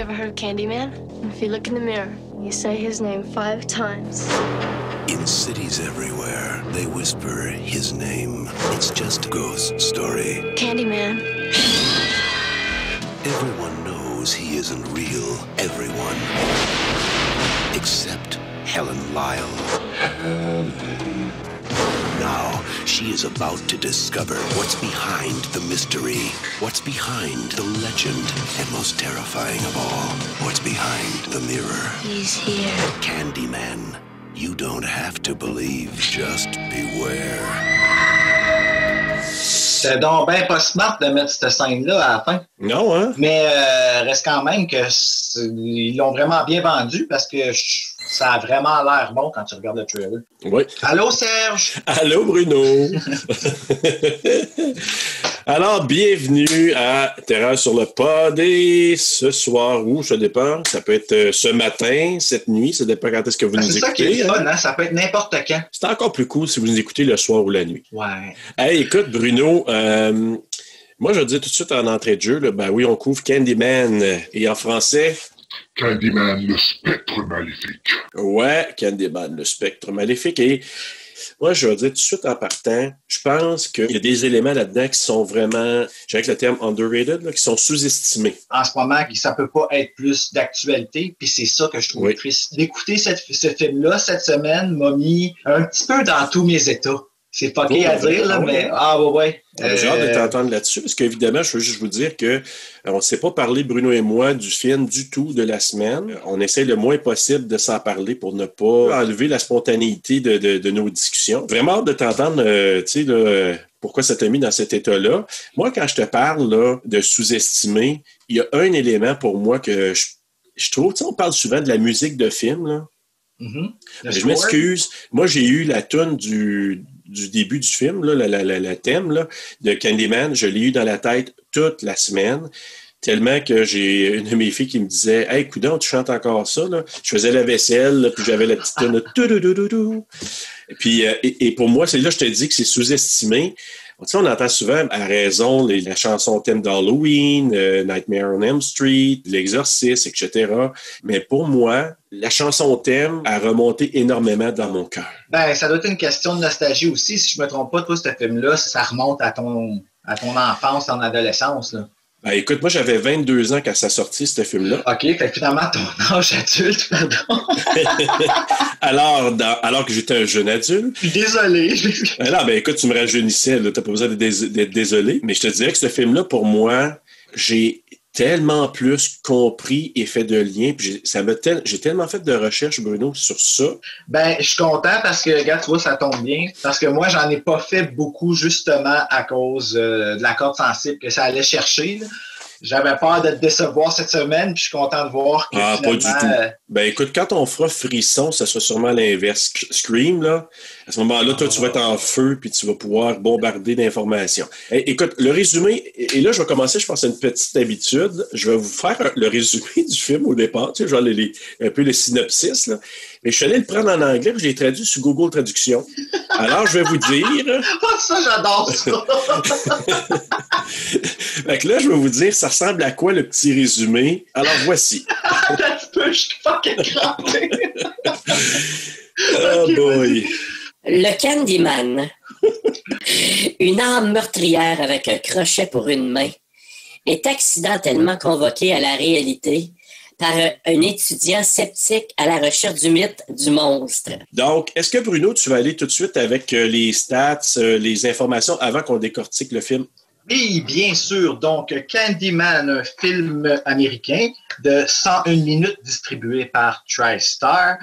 ever heard of Candyman? If you look in the mirror, you say his name 5 times. In cities everywhere, they whisper his name. It's just a ghost story. Candyman. Everyone knows he isn't real. Everyone. Except Helen Lyle. Now, she is about to discover what's behind the mystery, what's behind the legend, and most terrifying of all, what's behind the mirror. He's here. Candyman. You don't have to believe, just beware. C'est donc bien pas smart de mettre cette scène-là à la fin. Non, hein? Mais reste quand même que ils l'ont vraiment bien vendu parce que ça a vraiment l'air bon quand tu regardes le trailer. Oui. Allô, Serge? Allô, Bruno! Alors, bienvenue à Terreur sur le pod et ce soir, ou ça dépend, ça peut être ce matin, cette nuit, ça dépend quand est-ce que vous nous écoutez. C'est ça qui est fun, hein? Ça peut être n'importe quand. C'est encore plus cool si vous nous écoutez le soir ou la nuit. Ouais. Hey, écoute, Bruno, moi, je vais te dire tout de suite en entrée de jeu, là, ben oui, on couvre Candyman et en français... Candyman, le spectre maléfique. Ouais, Candyman, le spectre maléfique. Et moi, je vais dire tout de suite en partant, je pense qu'il y a des éléments là-dedans qui sont vraiment, j'avais le terme underrated, là, qui sont sous-estimés. En ce moment, ça peut pas être plus d'actualité, puis c'est ça que je trouve triste. D'écouter ce film-là cette semaine m'a mis un petit peu dans tous mes états. C'est fucké à dire, là, mais... ouais. J'ai hâte de t'entendre là-dessus, parce qu'évidemment, je veux juste vous dire que on ne s'est pas parlé, Bruno et moi, du film du tout de la semaine. On essaie le moins possible de s'en parler pour ne pas enlever la spontanéité de nos discussions. Vraiment hâte de t'entendre, tu sais, pourquoi ça t'a mis dans cet état-là. Moi, quand je te parle là, de sous-estimer, il y a un élément pour moi que je trouve, tu sais, on parle souvent de la musique de film, là. Mm-hmm. Je m'excuse. Moi, j'ai eu la toune du début du film, là, le thème là, de Candyman, je l'ai eu dans la tête toute la semaine, tellement que j'ai une de mes filles qui me disait « Hey, coudonc, tu chantes encore ça? » là. Je faisais la vaisselle, là, puis j'avais la petite toune « Et puis, et pour moi, c'est là que je te dis que c'est sous-estimé. Tu sais, on entend souvent, à raison, la chanson thème d'Halloween, Nightmare on Elm Street, L'Exorciste, etc. Mais pour moi, la chanson thème a remonté énormément dans mon cœur. Ben, ça doit être une question de nostalgie aussi. Si je me trompe pas, toi, ce film-là, ça remonte à ton enfance, ton adolescence, là. Ben, écoute, moi, j'avais 22 ans quand ça sortit, ce film-là. OK, fait que finalement, ton âge adulte, pardon. alors que j'étais un jeune adulte. Désolé. Non, ben écoute, tu me rajeunissais, là, t'as pas besoin d'être désolé. Mais je te dirais que ce film-là, pour moi, j'ai tellement plus compris et fait de liens. Puis j'ai tellement fait de recherches, Bruno, sur ça. Ben, je suis content parce que, regarde, tu vois, ça tombe bien. Parce que moi, j'en ai pas fait beaucoup, justement, à cause de la corde sensible que ça allait chercher, là. J'avais peur de te décevoir cette semaine, puis je suis content de voir que finalement... pas du tout. Ben écoute, quand on fera Frisson, ça sera sûrement l'inverse. Scream, là, à ce moment-là, toi, tu vas être en feu, puis tu vas pouvoir bombarder d'informations. Écoute, le résumé, et là, je vais commencer, je pense, à une petite habitude. Je vais vous faire le résumé du film au départ, tu sais, genre un peu le synopsis, là. Mais je suis allé le prendre en anglais, puis je l'ai traduit sur Google Traduction. Alors, je vais vous dire... Ça, j'adore ça! Fait que là, je vais vous dire, ça ressemble à quoi le petit résumé? Alors, voici. Je suis fucking crampé! Oh boy! Le Candyman. Une âme meurtrière avec un crochet pour une main est accidentellement convoquée à la réalité par un étudiant sceptique à la recherche du mythe du monstre. Donc, est-ce que, Bruno, tu vas aller tout de suite avec les stats, les informations avant qu'on décortique le film? Oui, bien sûr. Donc, Candyman, un film américain de 101 minutes distribué par TriStar.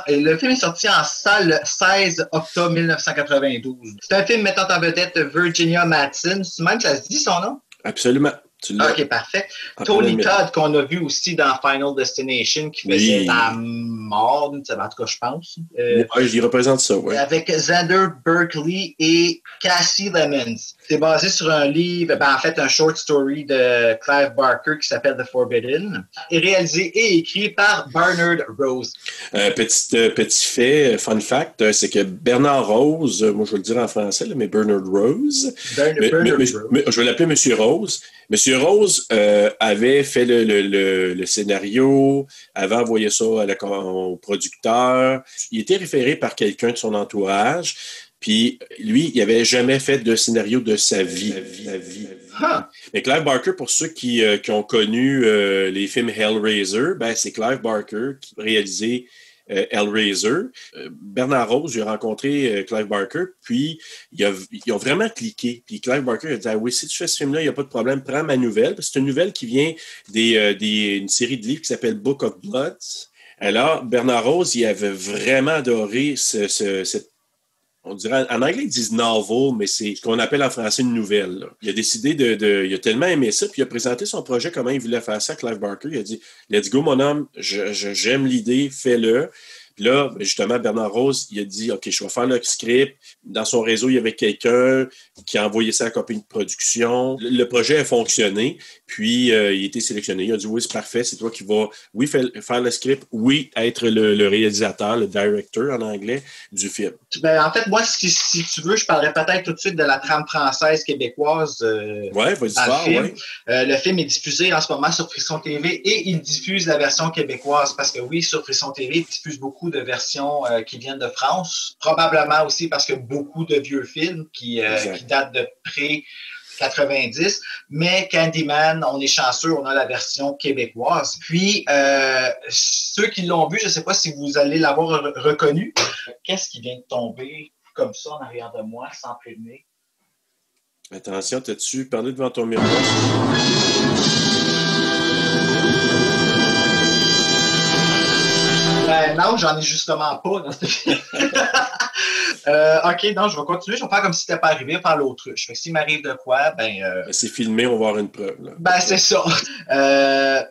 Et le film est sorti en salle le 16 octobre 1992. C'est un film mettant en vedette Virginia Madsen. C'est même ça se dit son nom? Absolument. OK, parfait. Tony Todd, qu'on a vu aussi dans Final Destination, qui faisait la mort, en tout cas, je pense. Ouais, j'y représente ça, ouais. Avec Xander Berkeley et Cassie Lemons. C'est basé sur un livre, en fait, un short story de Clive Barker qui s'appelle The Forbidden, et réalisé et écrit par Bernard Rose. Petit fait, fun fact, c'est que Bernard Rose, moi je vais le dire en français, là, mais Bernard Rose, je vais l'appeler Monsieur Rose. Monsieur Rose avait fait le scénario, avait envoyé ça au producteur. Il était référé par quelqu'un de son entourage. Puis lui, il n'avait jamais fait de scénario de sa vie. Mais Clive Barker, pour ceux qui ont connu les films Hellraiser, ben c'est Clive Barker qui a réalisé Hellraiser. Bernard Rose, j'ai rencontré Clive Barker, puis ils ont vraiment cliqué. Puis Clive Barker a dit, ah oui, si tu fais ce film-là, il n'y a pas de problème, prends ma nouvelle. C'est une nouvelle qui vient d'une série de livres qui s'appelle Book of Bloods. Alors, Bernard Rose, il avait vraiment adoré cette on dirait, en anglais, ils disent novel, mais c'est ce qu'on appelle en français une nouvelle. Là. Il a décidé il a tellement aimé ça, puis il a présenté son projet, comment il voulait faire ça, Clive Barker. Il a dit, let's go, mon homme, j'aime l'idée, fais-le. Puis là, justement, Bernard Rose, il a dit, OK, je vais faire le script. Dans son réseau, il y avait quelqu'un qui a envoyé ça à la compagnie de production. Le projet a fonctionné, puis il a été sélectionné. Il a dit, oui, c'est parfait, c'est toi qui vas, oui, faire le script, oui, être le réalisateur, le director en anglais du film. Ben, en fait, moi, si tu veux, je parlerai peut-être tout de suite de la trame française québécoise. Ouais, vas-y fort, ouais. Le film est diffusé en ce moment sur Frisson TV et il diffuse la version québécoise parce que oui, sur Frisson TV, il diffuse beaucoup de versions qui viennent de France. Probablement aussi parce que beaucoup de vieux films qui datent de pré-90. Mais Candyman, on est chanceux, on a la version québécoise. Puis, ceux qui l'ont vu, je ne sais pas si vous allez l'avoir reconnu. Qu'est-ce qui vient de tomber comme ça en arrière de moi, sans prévenir? Attention, t'as-tu parlé devant ton miroir? Non, j'en ai justement pas dans cette OK, non, je vais continuer. Je vais faire comme si c'était pas arrivé, faire l'autruche. Fait que s'il m'arrive de quoi, c'est filmé, on va avoir une preuve. Là. C'est ça.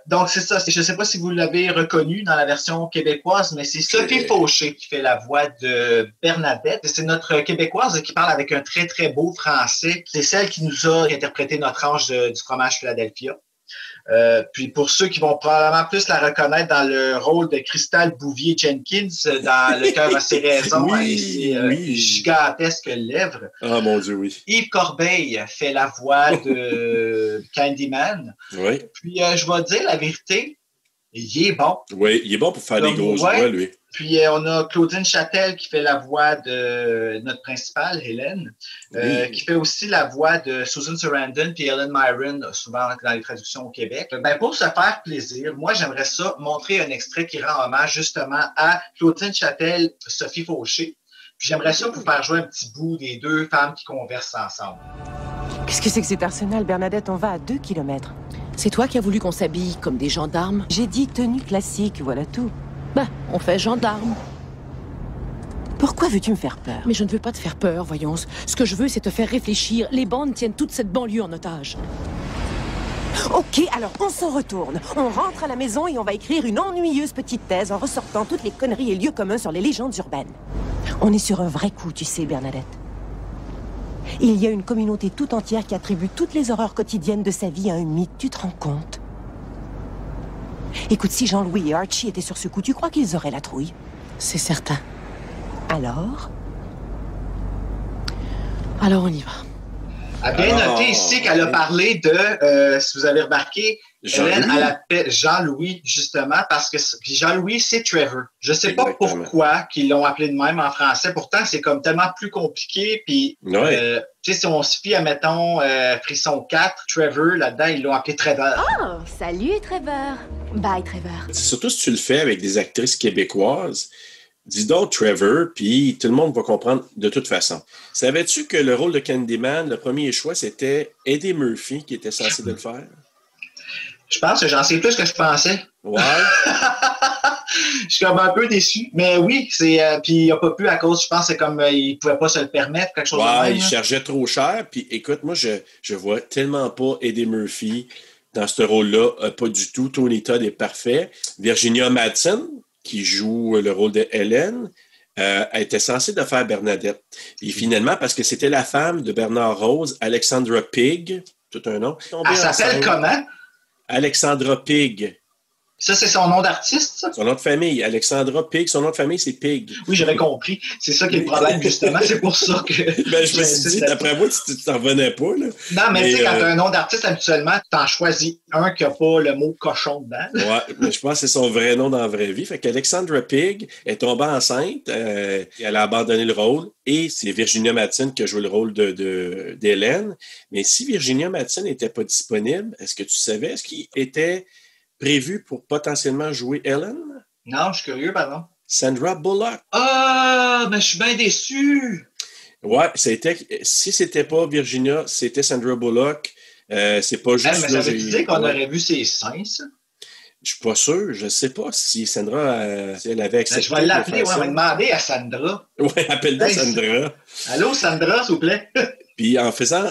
Donc, c'est ça. Je sais pas si vous l'avez reconnu dans la version québécoise, mais c'est Sophie Fauché qui fait la voix de Bernadette. C'est notre Québécoise qui parle avec un très, très beau français. C'est celle qui nous a interprété notre ange du fromage Philadelphia. Puis pour ceux qui vont probablement plus la reconnaître dans le rôle de Crystal Bouvier-Jenkins dans Le cœur a ses raisons et ses gigantesques lèvres. Ah mon Dieu, oui. Yves Corbeil fait la voix de Candyman. Oui. Puis je vais dire la vérité, il est bon. Oui, il est bon pour faire des grosses voix, lui. Puis on a Claudine Châtel qui fait la voix de notre principale, Hélène, qui fait aussi la voix de Susan Sarandon puis Helen Mirren, souvent dans les traductions au Québec. Pour se faire plaisir, moi j'aimerais ça montrer un extrait qui rend hommage justement à Claudine Châtel, Sophie Fauché. Puis j'aimerais ça vous faire jouer un petit bout des deux femmes qui conversent ensemble. Qu'est-ce que c'est que cet arsenal, Bernadette? On va à 2 kilomètres. C'est toi qui as voulu qu'on s'habille comme des gendarmes? J'ai dit tenue classique, voilà tout. On fait gendarme. Pourquoi veux-tu me faire peur? Mais je ne veux pas te faire peur, voyons. Ce que je veux, c'est te faire réfléchir. Les bandes tiennent toute cette banlieue en otage. Ok, alors on s'en retourne. On rentre à la maison et on va écrire une ennuyeuse petite thèse en ressortant toutes les conneries et lieux communs sur les légendes urbaines. On est sur un vrai coup, tu sais, Bernadette. Il y a une communauté tout entière qui attribue toutes les horreurs quotidiennes de sa vie à un mythe, tu te rends compte? Écoute, si Jean-Louis et Archie étaient sur ce coup, tu crois qu'ils auraient la trouille? C'est certain. Alors on y va. A bien noté ici qu'elle a parlé de, si vous avez remarqué, Hélène, elle appelle Jean-Louis, justement, parce que puis Jean-Louis, c'est Trevor. Je sais pas pourquoi qu'ils l'ont appelé de même en français. Pourtant, c'est comme tellement plus compliqué. Puis, tu sais, si on se fie à, mettons, Frisson 4, Trevor, là-dedans, ils l'ont appelé Trevor. Oh, salut Trevor. Bye Trevor. C'est surtout si tu le fais avec des actrices québécoises. Dis donc Trevor, puis tout le monde va comprendre de toute façon. Savais-tu que le rôle de Candyman, le premier choix, c'était Eddie Murphy qui était censé de le faire? Je pense que j'en sais plus que je pensais. Ouais. Je suis comme un peu déçu. Mais oui, c'est puis il n'a pas pu à cause, je pense, c'est comme il ne pouvait pas se le permettre, quelque chose de même. Il chargeait trop cher. Puis écoute, moi, je vois tellement pas Eddie Murphy dans ce rôle-là. Pas du tout. Tony Todd est parfait. Virginia Madsen, qui joue le rôle de Hélène. elle était censée de faire Bernadette. Et finalement, parce que c'était la femme de Bernard Rose, Alexandra Pig, tout un nom. Elle s'appelle comment? Alexandra Pig. Ça, c'est son nom d'artiste, ça? Son nom de famille, Alexandra Pig. Son nom de famille, c'est Pig. Oui, j'avais compris. C'est ça qui est le problème, justement. C'est pour ça que... Ben, je me suis dit, d'après moi, tu t'en revenais pas, là. Non, mais tu sais, quand tu as un nom d'artiste, habituellement, tu en choisis un qui n'a pas le mot cochon dedans. Ouais, mais je pense que c'est son vrai nom dans la vraie vie. Fait qu'Alexandra Pig est tombée enceinte, elle a abandonné le rôle, et c'est Virginia Madsen qui a joué le rôle d'Hélène. Mais si Virginia Madsen n'était pas disponible, est-ce que tu savais, est-ce qu'il était prévu pour potentiellement jouer Ellen? Non, je suis curieux, pardon. Sandra Bullock. Ah, mais je suis bien déçu. Ouais, si c'était pas Virginia, c'était Sandra Bullock. C'est pas juste... Mais ça veut dire qu'on aurait vu ses seins, ça? Je suis pas sûr. Je sais pas si Sandra, si elle avait accepté. Je vais l'appeler, on va demander à Sandra. Oui, appelle-la Sandra. Allô, Sandra, s'il vous plaît? Puis en faisant...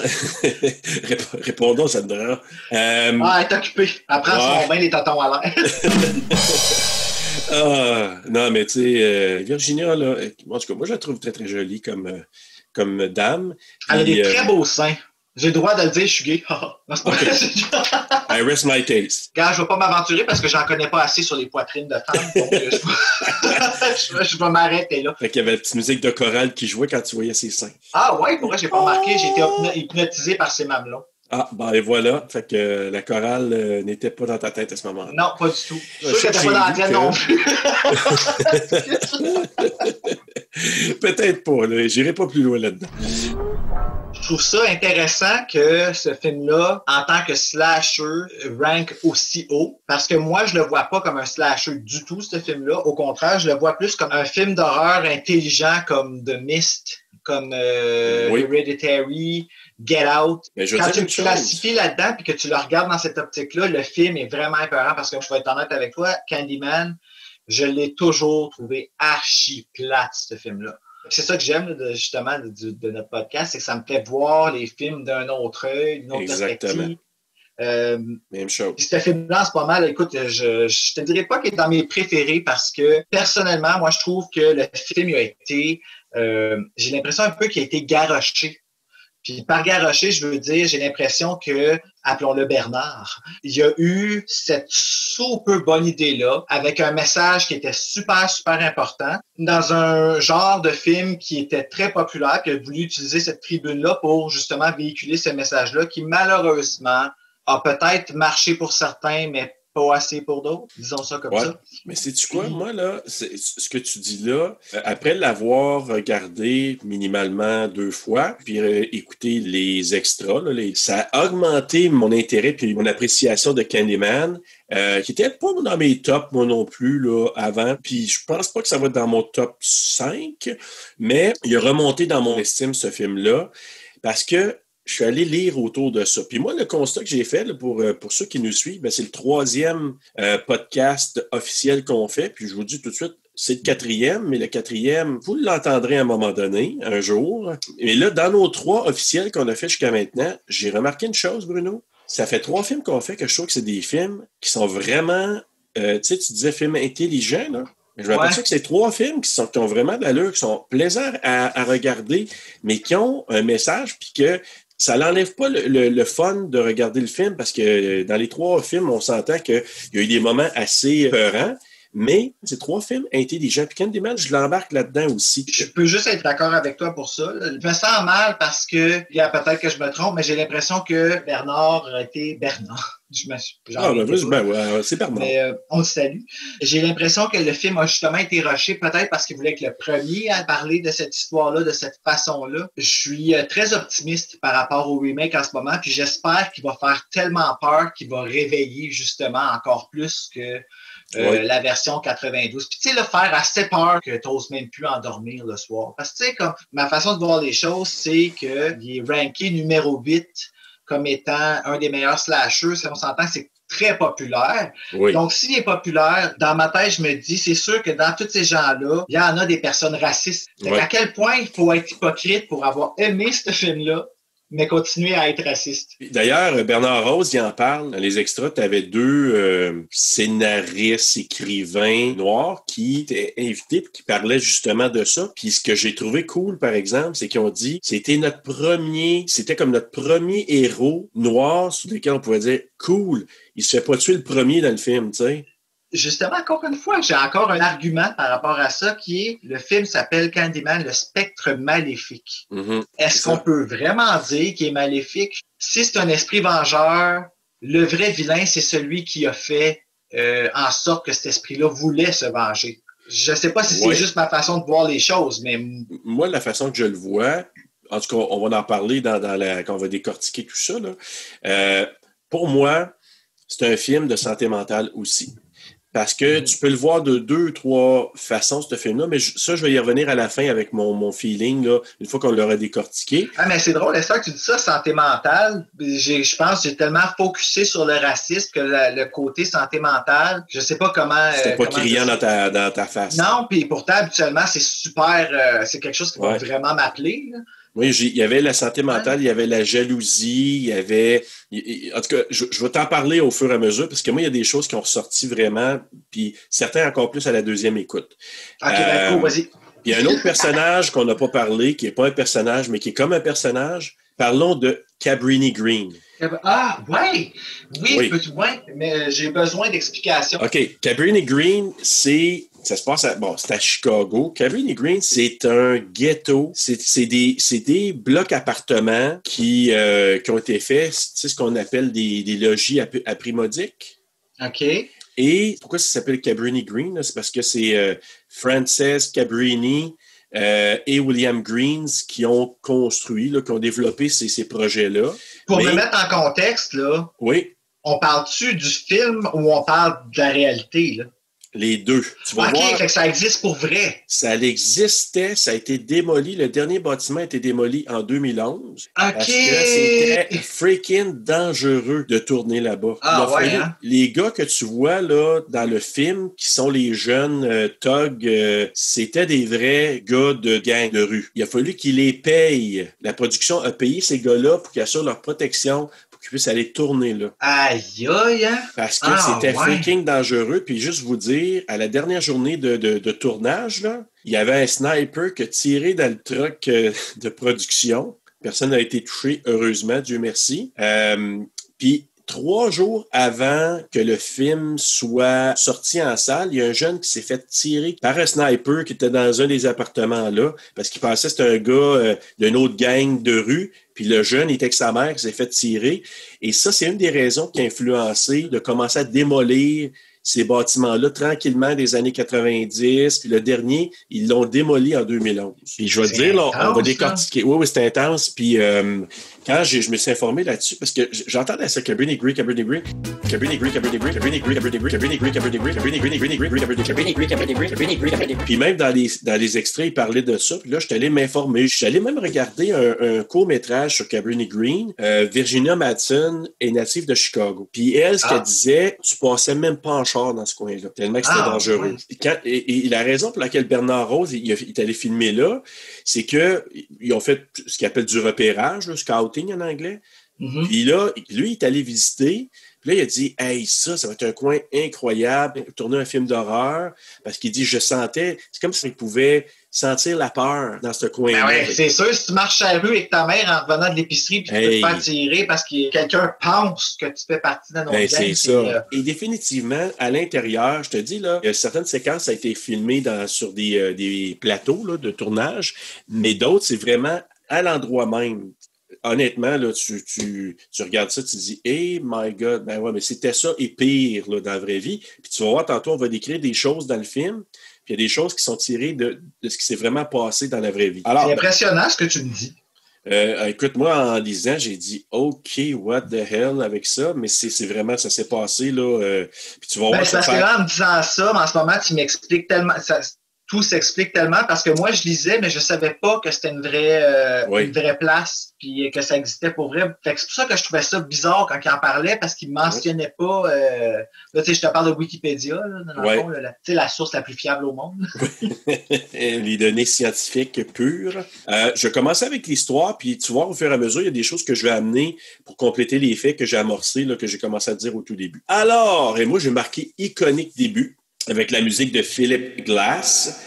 Répondons, Sandra. Elle est occupée. Elle prend son bain, les tontons à l'air. Non, mais tu sais, Virginia, là, en tout cas, moi, je la trouve très, très jolie comme dame. Elle a des très beaux seins. J'ai le droit de le dire, je suis gay. Non, c'est pas vrai. I rest my case. Regarde, je ne vais pas m'aventurer parce que j'en connais pas assez sur les poitrines de femmes. Donc, je vais m'arrêter là. Fait qu'il y avait la petite musique de chorale qui jouait quand tu voyais ses seins. Ah ouais, pour vrai, j'ai pas remarqué. J'ai été hypnotisé par ces mamelons. Ah, ben et voilà. Fait que la chorale n'était pas dans ta tête à ce moment-là. Non, pas du tout. Je suis sûr qu'elle n'était pas dans la tienne non plus. Peut-être pas, là. J'irai pas plus loin là-dedans. Je trouve ça intéressant que ce film-là, en tant que slasher, rank aussi haut. Parce que moi, je le vois pas comme un slasher du tout, ce film-là. Au contraire, je le vois plus comme un film d'horreur intelligent comme The Mist, comme Hereditary, Get Out. Quand tu le classifies là-dedans et que tu le regardes dans cette optique-là, le film est vraiment épeurant parce que je vais être honnête avec toi, Candyman, je l'ai toujours trouvé archi plate, ce film-là. C'est ça que j'aime justement de notre podcast, c'est que ça me fait voir les films d'un autre œil, d'une autre perspective. Même chose. Ce film-là, en ce moment, là, écoute, je te dirais pas qu'il est dans mes préférés parce que personnellement, moi, je trouve que le film a été, j'ai l'impression un peu qu'il a été garoché. Puis par garoché, je veux dire, j'ai l'impression que, appelons-le Bernard, il y a eu cette super bonne idée-là avec un message qui était super, super important dans un genre de film qui était très populaire puis a voulu utiliser cette tribune-là pour justement véhiculer ce message-là qui malheureusement a peut-être marché pour certains, mais pas assez pour d'autres, disons ça comme ça. Mais sais-tu quoi, moi, là, ce que tu dis là, après l'avoir regardé minimalement 2 fois, puis écouter les extras, là, ça a augmenté mon intérêt puis mon appréciation de Candyman, qui était pas dans mes tops, moi non plus, là, avant. Puis je pense pas que ça va être dans mon top 5, mais il a remonté dans mon estime, ce film-là, parce que je suis allé lire autour de ça. Puis moi, le constat que j'ai fait, là, pour ceux qui nous suivent, ben, c'est le 3e podcast officiel qu'on fait. Puis je vous dis tout de suite, c'est le 4e, mais le 4e, vous l'entendrez à un moment donné, un jour. Et là, dans nos 3 officiels qu'on a fait jusqu'à maintenant, j'ai remarqué une chose, Bruno. Ça fait 3 films qu'on fait que je trouve que c'est des films qui sont vraiment... tu sais, tu disais films intelligents, là. Je me rappelle ça que c'est 3 films qui ont vraiment de l'allure, qui sont plaisants à regarder, mais qui ont un message, puis que ça n'enlève pas le fun de regarder le film parce que dans les 3 films, on s'entend qu'il y a eu des moments assez peurants, mais c'est 3 films intelligents. Puis Candyman, je l'embarque là-dedans aussi. Je peux juste être d'accord avec toi pour ça. Je me sens mal parce que, peut-être que je me trompe, mais j'ai l'impression que Bernard a été Bernard. C'est Bernard. Mais on le salue. J'ai l'impression que le film a justement été rushé, peut-être parce qu'il voulait être le premier à parler de cette histoire-là, de cette façon-là. Je suis très optimiste par rapport au remake en ce moment, puis j'espère qu'il va faire tellement peur qu'il va réveiller justement encore plus que la version 92. Puis tu sais, le faire assez peur que tu n'oses même plus endormir le soir. Parce que tu sais, comme ma façon de voir les choses, c'est qu'il est ranké numéro 8 comme étant un des meilleurs slashers. Si on s'entend, c'est très populaire. Oui. Donc, s'il est populaire, dans ma tête, je me dis, c'est sûr que dans tous ces gens-là, il y en a des personnes racistes. À quel point il faut être hypocrite pour avoir aimé ce film-là, mais continuer à être raciste. D'ailleurs, Bernard Rose, il en parle. Dans les extras, tu avais deux scénaristes, écrivains noirs qui étaient invités et qui parlaient justement de ça. Puis ce que j'ai trouvé cool, par exemple, c'est qu'ils ont dit c'était comme notre premier héros noir sur lequel on pouvait dire cool, il se fait pas tuer le premier dans le film, tu sais. Justement, encore une fois, j'ai encore un argument par rapport à ça qui est, le film s'appelle Candyman, le spectre maléfique. Mm-hmm. Est-ce qu'on peut vraiment dire qu'il est maléfique? Si c'est un esprit vengeur, le vrai vilain, c'est celui qui a fait en sorte que cet esprit-là voulait se venger. Je sais pas si c'est juste ma façon de voir les choses, mais... Moi, la façon que je le vois, en tout cas, on va en parler quand on va décortiquer tout ça, là. Pour moi, c'est un film de santé mentale aussi. Parce que tu peux le voir de 2 ou 3 façons, ce film-là, mais ça, je vais y revenir à la fin avec mon feeling, là, une fois qu'on l'aura décortiqué. Ah, mais c'est drôle, est-ce que tu dis ça, santé mentale? Je pense que j'ai tellement focusé sur le racisme que le côté santé mentale, je sais pas comment... C'était pas criant dans ta face. Non, puis pourtant, habituellement, c'est super... c'est quelque chose qui va vraiment m'appeler, là. Oui, il y avait la santé mentale, il y avait la jalousie, il y avait... En tout cas, je vais t'en parler au fur et à mesure, parce que moi, il y a des choses qui ont ressorti vraiment, puis certains encore plus à la deuxième écoute. OK, d'accord, vas-y. Puis il y a un autre personnage qu'on n'a pas parlé, qui n'est pas un personnage, mais qui est comme un personnage. Parlons de Cabrini Green. Ah, oui, mais j'ai besoin d'explications. OK, Cabrini Green, ça se passe c'est à Chicago. Cabrini Green, c'est un ghetto. C'est des blocs appartements qui ont été faits, c'est ce qu'on appelle des logis à prix modique. OK. Et pourquoi ça s'appelle Cabrini Green? Là? C'est parce que c'est Frances Cabrini et William Greens qui ont construit, là, qui ont développé ces projets-là. Pour me mettre en contexte, là, oui. On parle-tu du film ou on parle de la réalité, là? Les deux. Tu vas voir, fait que ça existe pour vrai. Ça existait, ça a été démoli. Le dernier bâtiment a été démoli en 2011. Parce que c'était freaking dangereux de tourner là-bas. Les gars que tu vois là dans le film, qui sont les jeunes thugs, c'était des vrais gars de gang de rue. Il a fallu qu'ils les payent. La production a payé ces gars-là pour qu'ils assurent leur protection, qu'ils puissent aller tourner là. Aïe, aïe, hein? Parce que c'était freaking dangereux. Puis juste vous dire, à la dernière journée de tournage, là, il y avait un sniper qui a tiré dans le truck de production. Personne n'a été touché, heureusement, Dieu merci. Puis 3 jours avant que le film soit sorti en salle, il y a un jeune qui s'est fait tirer par un sniper qui était dans un des appartements là, parce qu'il pensait que c'était un gars d'une autre gang de rue. Puis le jeune était avec sa mère qui s'est fait tirer. Et ça, c'est une des raisons qui a influencé de commencer à démolir ces bâtiments-là tranquillement des années 90. Puis le dernier, ils l'ont démoli en 2011. Puis je vais te dire, là, on va décortiquer. Oui, c'était intense. Puis quand je me suis informé là-dessus, parce que j'entendais ça, Cabrini Green. Puis même dans les extraits, il parlait de ça. Puis là, je suis allé m'informer. Je suis allé même regarder un court-métrage sur Cabrini Green. Virginia Madsen est native de Chicago. Puis elle, ce qu'elle disait, tu passais même pas en char dans ce coin-là, tellement que c'était dangereux. Ouais. Et la raison pour laquelle Bernard Rose il est allé filmer là, c'est qu'ils ont fait ce qu'ils appellent du repérage, le scouting en anglais. Mm-hmm. Puis là, lui, il est allé visiter. Puis là, il a dit « Hey, ça va être un coin incroyable, tourner un film d'horreur. » Parce qu'il dit « Je sentais, c'est comme s'il pouvait sentir la peur dans ce coin-là. » Ben ouais, c'est sûr, si tu marches à la rue avec ta mère en revenant de l'épicerie puis tu peux te faire tirer parce que quelqu'un pense que tu fais partie d'un autre gang. C'est ça. Et définitivement, à l'intérieur, je te dis, là, certaines séquences ça a été filmées sur des plateaux là, de tournage, mais d'autres, c'est vraiment à l'endroit même. Honnêtement, là, tu regardes ça, tu te dis « Hey, my God! » Ben ouais, mais c'était ça et pire là, dans la vraie vie. Puis tu vas voir, tantôt, on va décrire des choses dans le film, puis il y a des choses qui sont tirées de ce qui s'est vraiment passé dans la vraie vie. Alors, c'est impressionnant ce que tu me dis. Écoute, moi, en lisant, j'ai dit « OK, what the hell » avec ça, mais c'est vraiment, ça s'est passé, là. Puis tu vas voir... Parce que là, en me disant ça, mais en ce moment, tu m'expliques tellement... tout s'explique tellement parce que moi, je lisais, mais je savais pas que c'était une vraie place puis que ça existait pour vrai. Fait que c'est pour ça que je trouvais ça bizarre quand il en parlait parce qu'il mentionnait pas... là, tu sais, je te parle de Wikipédia, là, dans le fond, la source la plus fiable au monde. Les données scientifiques pures. Je commençais avec l'histoire, puis tu vois, au fur et à mesure, il y a des choses que je vais amener pour compléter les faits que j'ai amorcés, là, que j'ai commencé à dire au tout début. Alors, et moi, j'ai marqué iconique début, avec la musique de Philip Glass,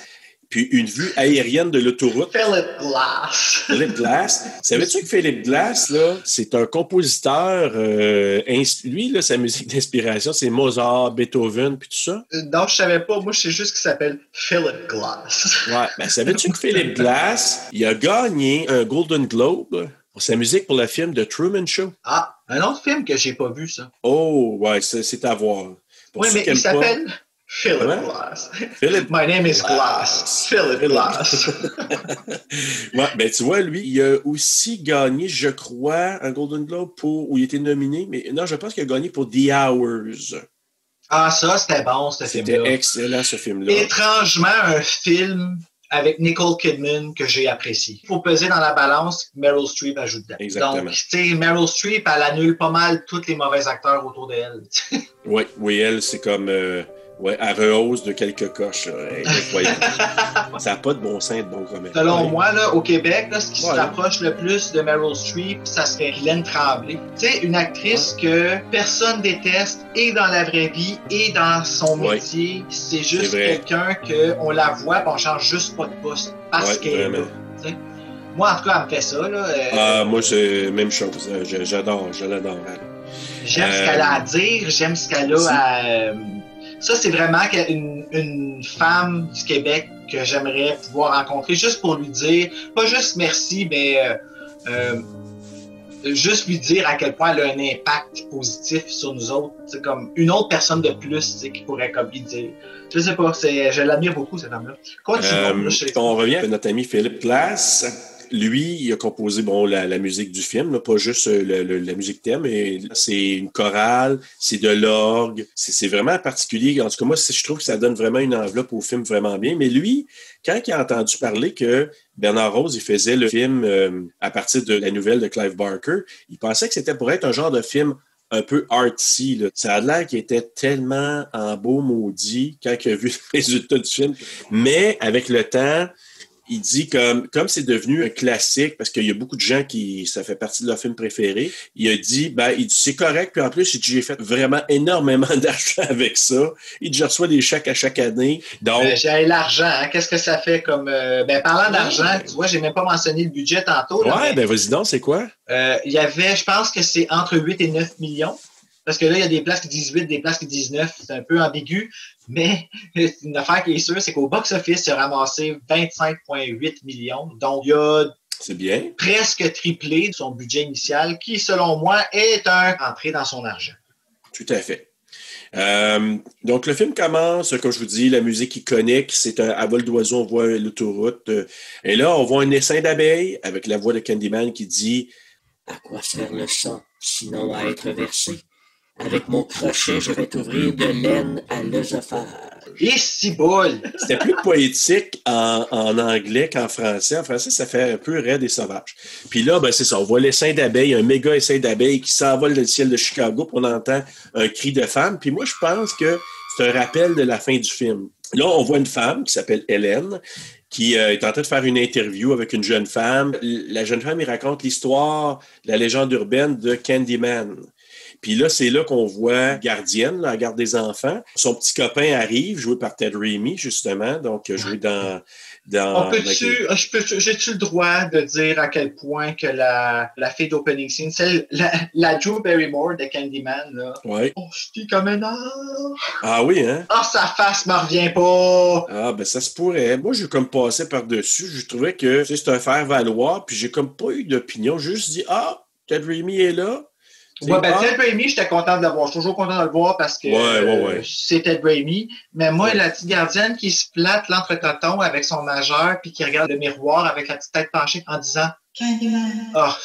puis une vue aérienne de l'autoroute. Philip Glass. Savais-tu que Philip Glass, là, c'est un compositeur, lui, là, sa musique d'inspiration, c'est Mozart, Beethoven, puis tout ça? Non, je savais pas. Moi, je sais juste qu'il s'appelle Philip Glass. Ouais, ben savais-tu que Philip Glass, il a gagné un Golden Globe pour sa musique pour le film The Truman Show? Ah, un autre film que j'ai pas vu, ça. Oh, ouais, c'est à voir. Oui, mais il s'appelle... Philip Glass. My name is Glass. Philip Glass. Ouais, ben tu vois, lui, il a aussi gagné, je crois, un Golden Globe où il était nominé, mais non, je pense qu'il a gagné pour The Hours. Ah, ça, c'était bon, ce film-là. C'était excellent, ce film-là. Étrangement, un film avec Nicole Kidman que j'ai apprécié. Il faut peser dans la balance, Meryl Streep ajoute dedans. Exactement. Donc, tu sais, Meryl Streep, elle annule pas mal tous les mauvais acteurs autour d'elle. Oui, elle, c'est comme... ouais, elle rehausse de quelques coches. Ça n'a pas de bon sens, de bon remède. Selon moi, là, au Québec, là, ce qui se rapproche le plus de Meryl Streep, ça serait Glenn Tremblay. Tu sais, une actrice que personne déteste, et dans la vraie vie, et dans son métier. C'est juste quelqu'un qu'on la voit, puis on change juste pas de poste. Parce qu'elle est là. T'sais. Moi, en tout cas, elle me fait ça. Là, moi, c'est la même chose. J'adore, je l'adore. J'aime ce qu'elle a à dire, j'aime ce qu'elle a à... Ça, c'est vraiment une femme du Québec que j'aimerais pouvoir rencontrer juste pour lui dire, pas juste merci, mais juste lui dire à quel point elle a un impact positif sur nous autres. C'est comme une autre personne de plus qui pourrait comme lui dire. Je sais pas, je l'admire beaucoup, cette femme-là. Continuons. On revient à notre ami Philip Glass. Lui, il a composé la musique du film, là, pas juste la musique thème, mais c'est une chorale, c'est de l'orgue, c'est vraiment particulier. En tout cas, moi, je trouve que ça donne vraiment une enveloppe au film vraiment bien. Mais lui, quand il a entendu parler que Bernard Rose, il faisait le film à partir de la nouvelle de Clive Barker, il pensait que c'était pour être un genre de film un peu artsy. Là. Ça a l'air qu'il était tellement en beau maudit quand il a vu le résultat du film. Mais avec le temps... Il dit comme c'est devenu un classique, parce qu'il y a beaucoup de gens ça fait partie de leur film préféré, il a dit, c'est correct, puis en plus, j'ai fait vraiment énormément d'argent avec ça. Il dit, je reçois des chèques à chaque année. Donc, j'ai l'argent, hein? Qu'est-ce que ça fait comme... parlant d'argent, tu vois, j'ai même pas mentionné le budget tantôt. Là, vas-y donc, c'est quoi? Il y avait, je pense que c'est entre 8 et 9 millions. Parce que là, il y a des places qui disent 8, des places qui disent 9. C'est un peu ambigu. Mais une affaire qui est sûre, c'est qu'au box-office, il a ramassé 25,8 millions. Donc, il a presque triplé son budget initial, qui, selon moi, est entré dans son argent. Tout à fait. Donc, le film commence, comme je vous dis, la musique iconique, c'est à vol d'oiseau, on voit l'autoroute. Et là, on voit un essaim d'abeilles avec la voix de Candyman qui dit « À quoi sert le sang, sinon à être versé? Avec mon crochet, je vais t'ouvrir de laine à l'œsophage. » Et ciboule! C'était plus poétique en anglais qu'en français. En français, ça fait un peu raide et sauvage. Puis là, c'est ça. On voit l'essaim d'abeilles, un méga essaim d'abeilles qui s'envole dans le ciel de Chicago, puis on entend un cri de femme. Puis moi, je pense que c'est un rappel de la fin du film. Là, on voit une femme qui s'appelle Hélène, qui est en train de faire une interview avec une jeune femme. La jeune femme, il raconte l'histoire, la légende urbaine de Candyman. Puis là, c'est là qu'on voit Gardienne, la garde des enfants. Son petit copain arrive, joué par Ted Raimi, justement, donc joué dans j'ai-tu le droit de dire à quel point que la fille d'opening scene, c'est la Drew Barrymore de Candyman, là. Ouais. Oh, je dis comme un art. Ah oui, hein? Ah, sa face me revient pas. Ah, ça se pourrait. Moi, j'ai comme passé par-dessus. Je trouvais que c'est un faire-valoir, puis j'ai comme pas eu d'opinion. J'ai juste dit, Ted Raimi est là. Ouais, Ted Raimi, j'étais content de le voir. Je suis toujours content de le voir parce que c'est Ted Raimi. Mais moi, la petite gardienne qui se flatte l'entrecoton avec son majeur puis qui regarde le miroir avec la petite tête penchée en disant « Candyman. Ah,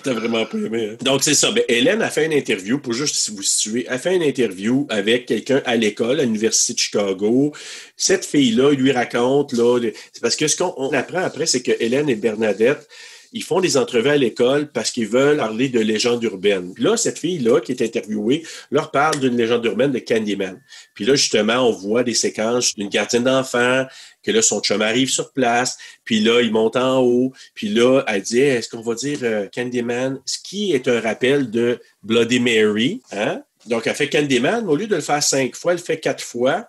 T'as vraiment pas aimé. Hein? Donc, c'est ça. Ben, Hélène a fait une interview, pour juste vous situer, elle a fait une interview avec quelqu'un à l'école, à l'Université de Chicago. Cette fille-là, il lui raconte, là, c'est parce que ce qu'on apprend après, c'est que Hélène et Bernadette, ils font des entrevues à l'école parce qu'ils veulent parler de légendes urbaines. Puis là, cette fille-là qui est interviewée leur parle d'une légende urbaine de Candyman. Puis là, justement, on voit des séquences d'une gardienne d'enfants, que là, son chum arrive sur place, puis là, il monte en haut, puis là, elle dit, est-ce qu'on va dire Candyman, ce qui est un rappel de Bloody Mary, hein? Donc, elle fait Candyman, au lieu de le faire 5 fois, elle le fait 4 fois.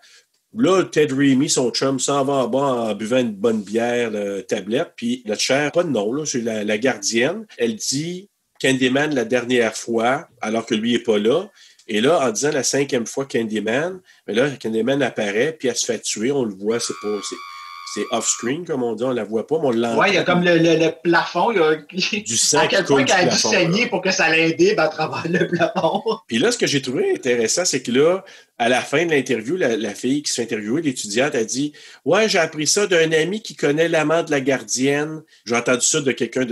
Là, Ted Raimi, son chum, s'en va en bas en buvant une bonne bière, tablette, puis notre chère, pas de nom, là, c'est la gardienne, elle dit Candyman la dernière fois, alors que lui n'est pas là. Et là, en disant la 5e fois Candyman, mais là, Candyman apparaît, puis elle se fait tuer, on le voit, c'est off-screen, comme on dit, on la voit pas, mais on l'entend. Ouais, il y a comme le plafond, il y a du sang à quel point qu'elle a dû plafond, saigner là. pour que ça l'indique à travers le plafond. Puis là, ce que j'ai trouvé intéressant, c'est que là, à la fin de l'interview, la fille qui se fait interviewer, l'étudiante, a dit « Ouais, j'ai appris ça d'un ami qui connaît l'amant de la gardienne. J'ai entendu ça de quelqu'un. »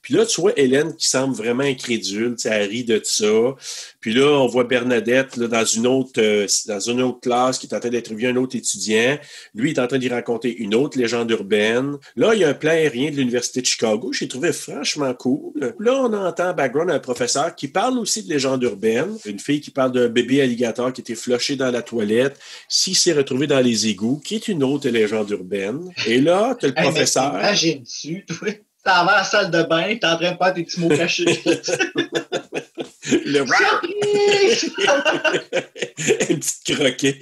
Puis là, tu vois Hélène qui semble vraiment incrédule, elle rit de ça. Puis là, on voit Bernadette là, dans une autre classe qui est en train d'interviewer un autre étudiant. Lui, il est en train d'y raconter une autre légende urbaine. Là, il y a un plan aérien de l'Université de Chicago. J'ai trouvé franchement cool. Là, on entend en background un professeur qui parle aussi de légende urbaine. Une fille qui parle d'un bébé alligator qui était floché dans la toilette, s'il s'est retrouvé dans les égouts, qui est une autre légende urbaine. Et là, tu as le professeur... Imagine-tu, toi, t'es en la salle de bain, t'es en train de faire tes petits mots cachés. Le une petite croquet.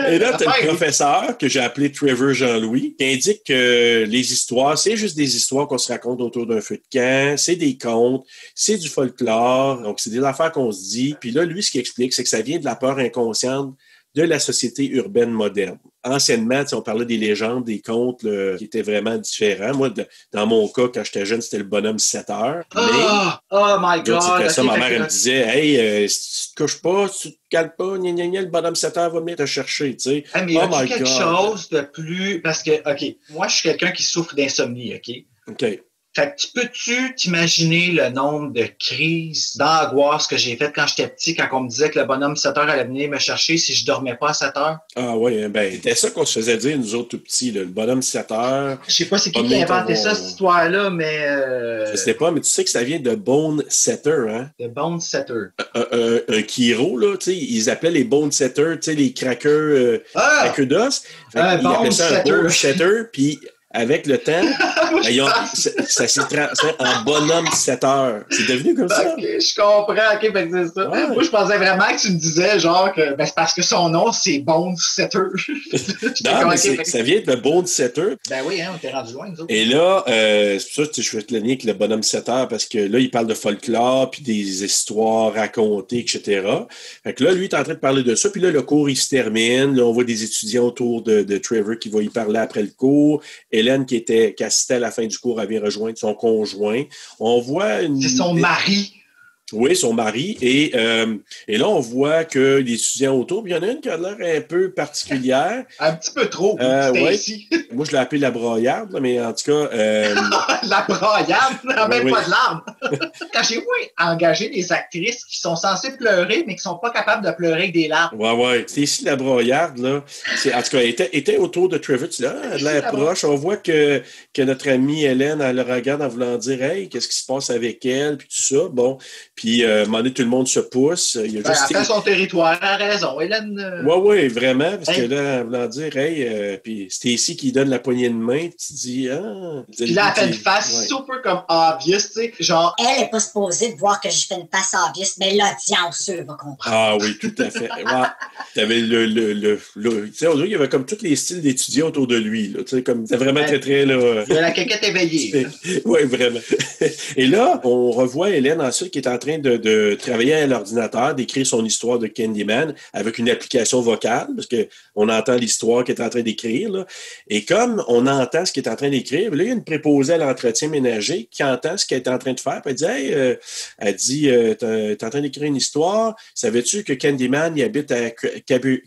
Et là, tu as le professeur que j'ai appelé Trevor Jean-Louis qui indique que les histoires, c'est juste des histoires qu'on se raconte autour d'un feu de camp, c'est des contes, c'est du folklore, donc c'est des affaires qu'on se dit. Puis là, lui, ce qu'il explique, c'est que ça vient de la peur inconsciente de la société urbaine moderne. Anciennement, on parlait des légendes, des contes là, qui étaient vraiment différents. Moi, dans mon cas, quand j'étais jeune, c'était le bonhomme 7 heures. Oh my God! C'était ça, ma mère, elle me disait, hey, si tu te couches pas, si tu te cales pas, le bonhomme 7 heures va venir te chercher, tu sais. Mais y a quelque chose de plus... Parce que, OK, moi, je suis quelqu'un qui souffre d'insomnie, OK? OK. Fait que peux-tu t'imaginer le nombre de crises, d'angoisse que j'ai faites quand j'étais petit, quand on me disait que le bonhomme 7 heures allait venir me chercher si je dormais pas à 7 heures? Ah oui, ben, c'était ça qu'on se faisait dire, nous autres tout petits, là, le bonhomme 7 heures. Je sais pas c'est qui a inventé ça, cette histoire-là, mais... Je sais pas, mais tu sais que ça vient de Bone Setter, hein? De Bone Setter. Un chiro, là, tu sais, ils appelaient les Bone Setters, tu sais, les crackers, crackers d'os. Ils appelaient ça un Bone Setter, puis... Avec le temps, ça s'est transformé en bonhomme 7 heures. C'est devenu comme ça. OK, je comprends. OK, ben c'est ça. Ouais. Moi, je pensais vraiment que tu me disais, genre, que c'est parce que son nom, c'est Bone Setter. Non, mais ça vient de Bone Setter. Ben oui, hein, on t'est rendu loin, nous autres. Et là, c'est pour ça que je vais te le nier avec le bonhomme 7 heures, parce que là, il parle de folklore, puis des histoires racontées, etc. Fait que là, lui, il est en train de parler de ça. Puis là, le cours, il se termine. Là, on voit des étudiants autour de Trevor qui vont y parler après le cours. Hélène, qui assistait à la fin du cours, avait rejoint son conjoint. On voit c'est son mari. Oui, son mari. Et là, on voit que les étudiants autour, il y en a une qui a l'air un peu particulière. Un petit peu trop. Ouais. Moi, je l'ai appelée la broyarde, mais en tout cas... La broyarde? Même pas de larmes. Quand j'ai engagé des actrices qui sont censées pleurer, mais qui sont pas capables de pleurer avec des larmes. Ouais. C'est ici la broyarde, là. En tout cas, elle était autour de Trevor. Là, elle a l'air proche. On voit que notre amie Hélène, elle le regarde en voulant dire « Hey, qu'est-ce qui se passe avec elle? » Puis tout ça. Bon... Puis, à un moment donné, tout le monde se pousse. Il y a juste... Elle fait son territoire, elle a raison. Hélène... Oui, vraiment. Parce que là, elle voulant dire, hey, puis c'était ici qui donne la poignée de main. Puis tu dis, ah... Puis là, elle fait une face super comme obvious, tu sais. Genre... Elle n'est pas supposée de voir que je fais une face obvious, mais l'audience, eux, va comprendre. Ah oui, tout à fait. Ouais. T'avais tu sais, il y avait comme tous les styles d'étudiants autour de lui. Là, tu sais, comme, c'était vraiment très, là... Il y a la caquette éveillée. Oui, vraiment. Et là, on revoit Hélène ensuite qui est en train de travailler à l'ordinateur, d'écrire son histoire de Candyman avec une application vocale, parce qu'on entend l'histoire qu'elle est en train d'écrire. Là. Et comme on entend ce qu'elle est en train d'écrire, là, il y a une préposée à l'entretien ménager qui entend ce qu'elle est en train de faire. Puis elle dit, t'es en train d'écrire une histoire. Savais-tu que Candyman, il habite à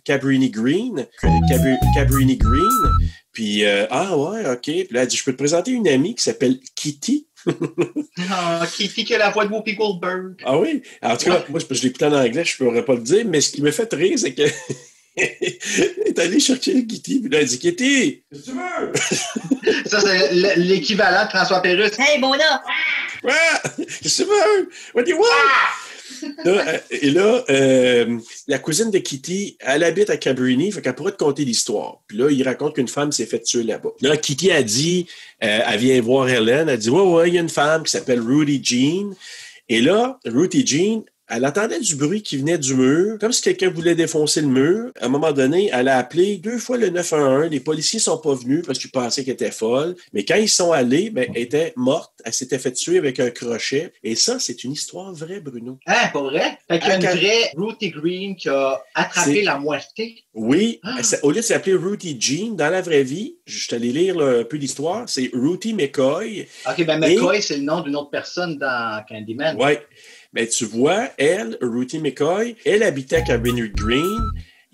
Cabrini Green? Cabrini Green. Puis, ah ouais, OK. Puis là, elle dit, je peux te présenter une amie qui s'appelle Kitty. Ah, Kitty qui a la voix de Whoopi Goldberg. Ah oui? En tout cas, moi, je l'écoutais en anglais, je ne pourrais pas le dire, mais ce qui me fait rire, c'est que il est allé chercher Kitty, puis là, il a dit Kitty, qu'est-ce que tu veux? Ça, c'est l'équivalent de François Pérusse. Hey, Mona! Ouais! Qu'est-ce que tu veux? What do you want? Là, et là, la cousine de Kitty, elle habite à Cabrini, fait qu'elle pourrait te conter l'histoire. Puis là, il raconte qu'une femme s'est fait tuer là-bas. Là, Kitty a dit, elle vient voir Helen, elle dit, ouais, il y a une femme qui s'appelle Rudy Jean. Et là, Rudy Jean, elle entendait du bruit qui venait du mur, comme si quelqu'un voulait défoncer le mur. À un moment donné, elle a appelé 2 fois le 911. Les policiers sont pas venus parce qu'ils pensaient qu'elle était folle. Mais quand ils sont allés, elle était morte. Elle s'était fait tuer avec un crochet. Et ça, c'est une histoire vraie, Bruno. Hein, pas vrai? Fait qu'il y a une vraie Ruthie Green qui a attrapé la moitié. Oui. Au lieu de s'appeler Ruthie Jean, dans la vraie vie, je t'allais lire là, un peu l'histoire, c'est Ruthie McCoy. OK, ben McCoy, c'est le nom d'une autre personne dans Candyman. Oui. Mais tu vois, elle, Ruthie McCoy, elle habitait à Cabrini Green.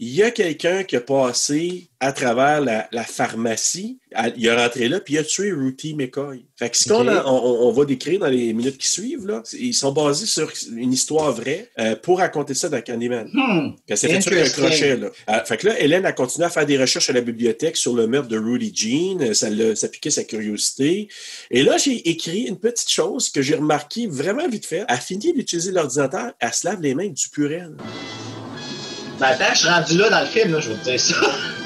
Il y a quelqu'un qui a passé à travers la pharmacie. Il est rentré là, puis il a tué Ruthie McCoy. Fait que ce qu'on va décrire dans les minutes qui suivent, là, ils sont basés sur une histoire vraie pour raconter ça dans Candyman. Elle s'est fait tuer avec un crochet. Là. Fait que là, Hélène a continué à faire des recherches à la bibliothèque sur le meurtre de Rudy Jean. Ça piquait sa curiosité. Et là, j'ai écrit une petite chose que j'ai remarqué vraiment vite fait. Elle a fini d'utiliser l'ordinateur, elle se lave les mains avec du Purell. Ben attends, je suis rendu là dans le film, là, je vais te dire ça.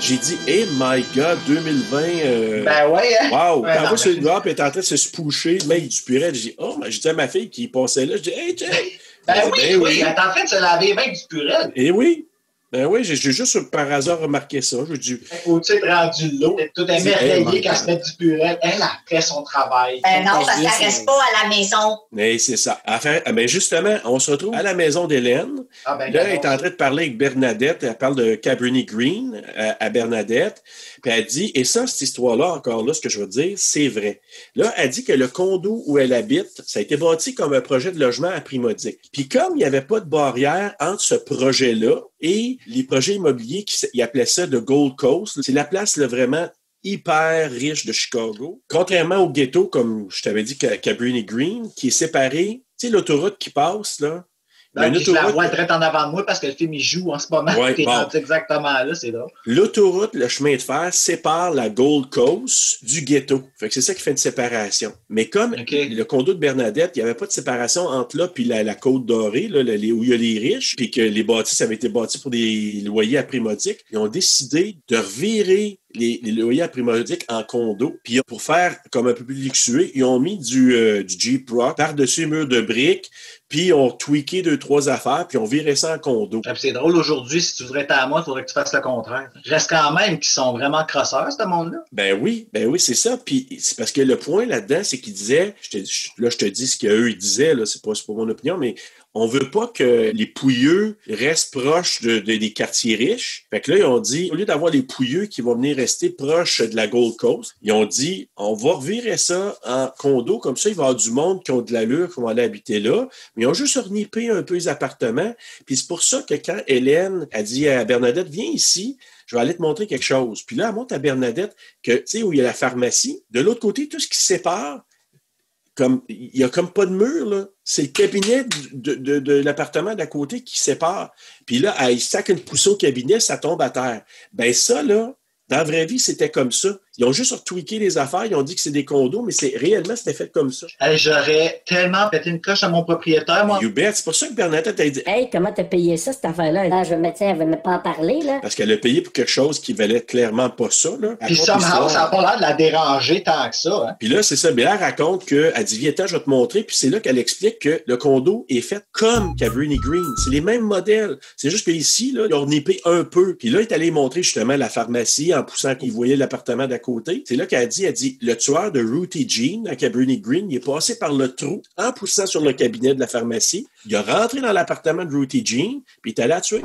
J'ai dit, hey my God, 2020. Ben ouais, hein? Wow! Ouais, quand moi, sur le gars, puis elle est en train de se spoucher, le mec du Purell, j'ai dit, oh, j'ai dit à ma fille qui passait là, je dis, hey, Jay! Ben oui, elle est en train de se laver les mains avec du Purell. Eh oui! Ben oui, j'ai juste par hasard remarqué ça. Je dis. Faut-tu être rendu là? T'es tout émerveillé quand se met du Purell. Elle a fait son travail. Ben non, parce qu'elle reste pas à la maison. Mais c'est ça. Enfin, ben justement, on se retrouve à la maison d'Hélène. Là, elle est en train de parler avec Bernadette. Elle parle de Cabrini Green à Bernadette. Puis elle dit, et ça, cette histoire-là, encore là, ce que je veux dire, c'est vrai. Là, elle dit que le condo où elle habite, ça a été bâti comme un projet de logement à prix modique. Puis comme il n'y avait pas de barrière entre ce projet-là et les projets immobiliers, ils appelaient ça de Gold Coast, c'est la place là, vraiment hyper riche de Chicago. Contrairement au ghetto, comme je t'avais dit, Cabrini Green, qui est séparé, tu sais, l'autoroute qui passe, là. Ben, je la vois direct en avant de moi parce que le film, il joue en ce moment. Ouais, t'es rendu exactement là, c'est drôle. L'autoroute, le chemin de fer, sépare la Gold Coast du ghetto. Fait que c'est ça qui fait une séparation. Mais comme le condo de Bernadette, il n'y avait pas de séparation entre là puis la Côte Dorée, là, où il y a les riches, puis que les bâtisses avaient été bâtis pour des loyers à prix modique, ils ont décidé de revirer les loyers à prix modique en condo. Puis pour faire comme un peu plus luxueux, ils ont mis du Jeep Rock par-dessus les murs de briques, puis ils ont tweaké 2-3 affaires, puis ils ont viré ça en condo. C'est drôle, aujourd'hui, si tu voudrais être à moi, il faudrait que tu fasses le contraire. Je reste quand même qu'ils sont vraiment crosseurs, ce monde-là. Ben oui, c'est ça. Puis c'est parce que le point là-dedans, c'est qu'ils disaient, je te dis ce qu'eux ils disaient, là, c'est pas mon opinion, mais on veut pas que les pouilleux restent proches des quartiers riches. Fait que là, ils ont dit, au lieu d'avoir les pouilleux qui vont venir rester proches de la Gold Coast, ils ont dit, on va revirer ça en condo, comme ça, il va y avoir du monde qui ont de l'allure, qui vont aller habiter là. Mais ils ont juste renippé un peu les appartements. Puis c'est pour ça que quand Hélène a dit à Bernadette, viens ici, je vais aller te montrer quelque chose. Puis là, elle montre à Bernadette que, tu sais, où il y a la pharmacie, de l'autre côté, tout ce qui sépare, comme il n'y a comme pas de mur, là. C'est le cabinet de l'appartement d'à côté qui sépare. Puis là, elle sac une poussée au cabinet, ça tombe à terre. Ben ça, là, dans la vraie vie, c'était comme ça. Ils ont juste retweaké les affaires, ils ont dit que c'est des condos, mais réellement, c'était fait comme ça. Hey, j'aurais tellement pété une coche à mon propriétaire, moi. You bet. C'est pour ça que Bernadette a dit... Hey, comment t'as payé ça, cette affaire-là? Là, je me tiens, elle veut même pas en parler, là. Parce qu'elle a payé pour quelque chose qui valait clairement pas ça, là. Puis somehow, ça n'a pas l'air de la déranger tant que ça. Hein. Puis là, c'est ça. Mais elle raconte qu'elle dit, viens, je vais te montrer. Puis c'est là qu'elle explique que le condo est fait comme Cabrini Green. C'est les mêmes modèles. C'est juste qu'ici, là, ils ont nippé un peu. Puis là, il est allé montrer justement la pharmacie en poussant qu'il voyait l'appartement d'à côté. C'est là qu'elle dit, le tueur de Ruthie Jean à Cabrini Green, il est passé par le trou en poussant sur le cabinet de la pharmacie. Il est rentré dans l'appartement de Ruthie Jean, puis il est allé la tuer.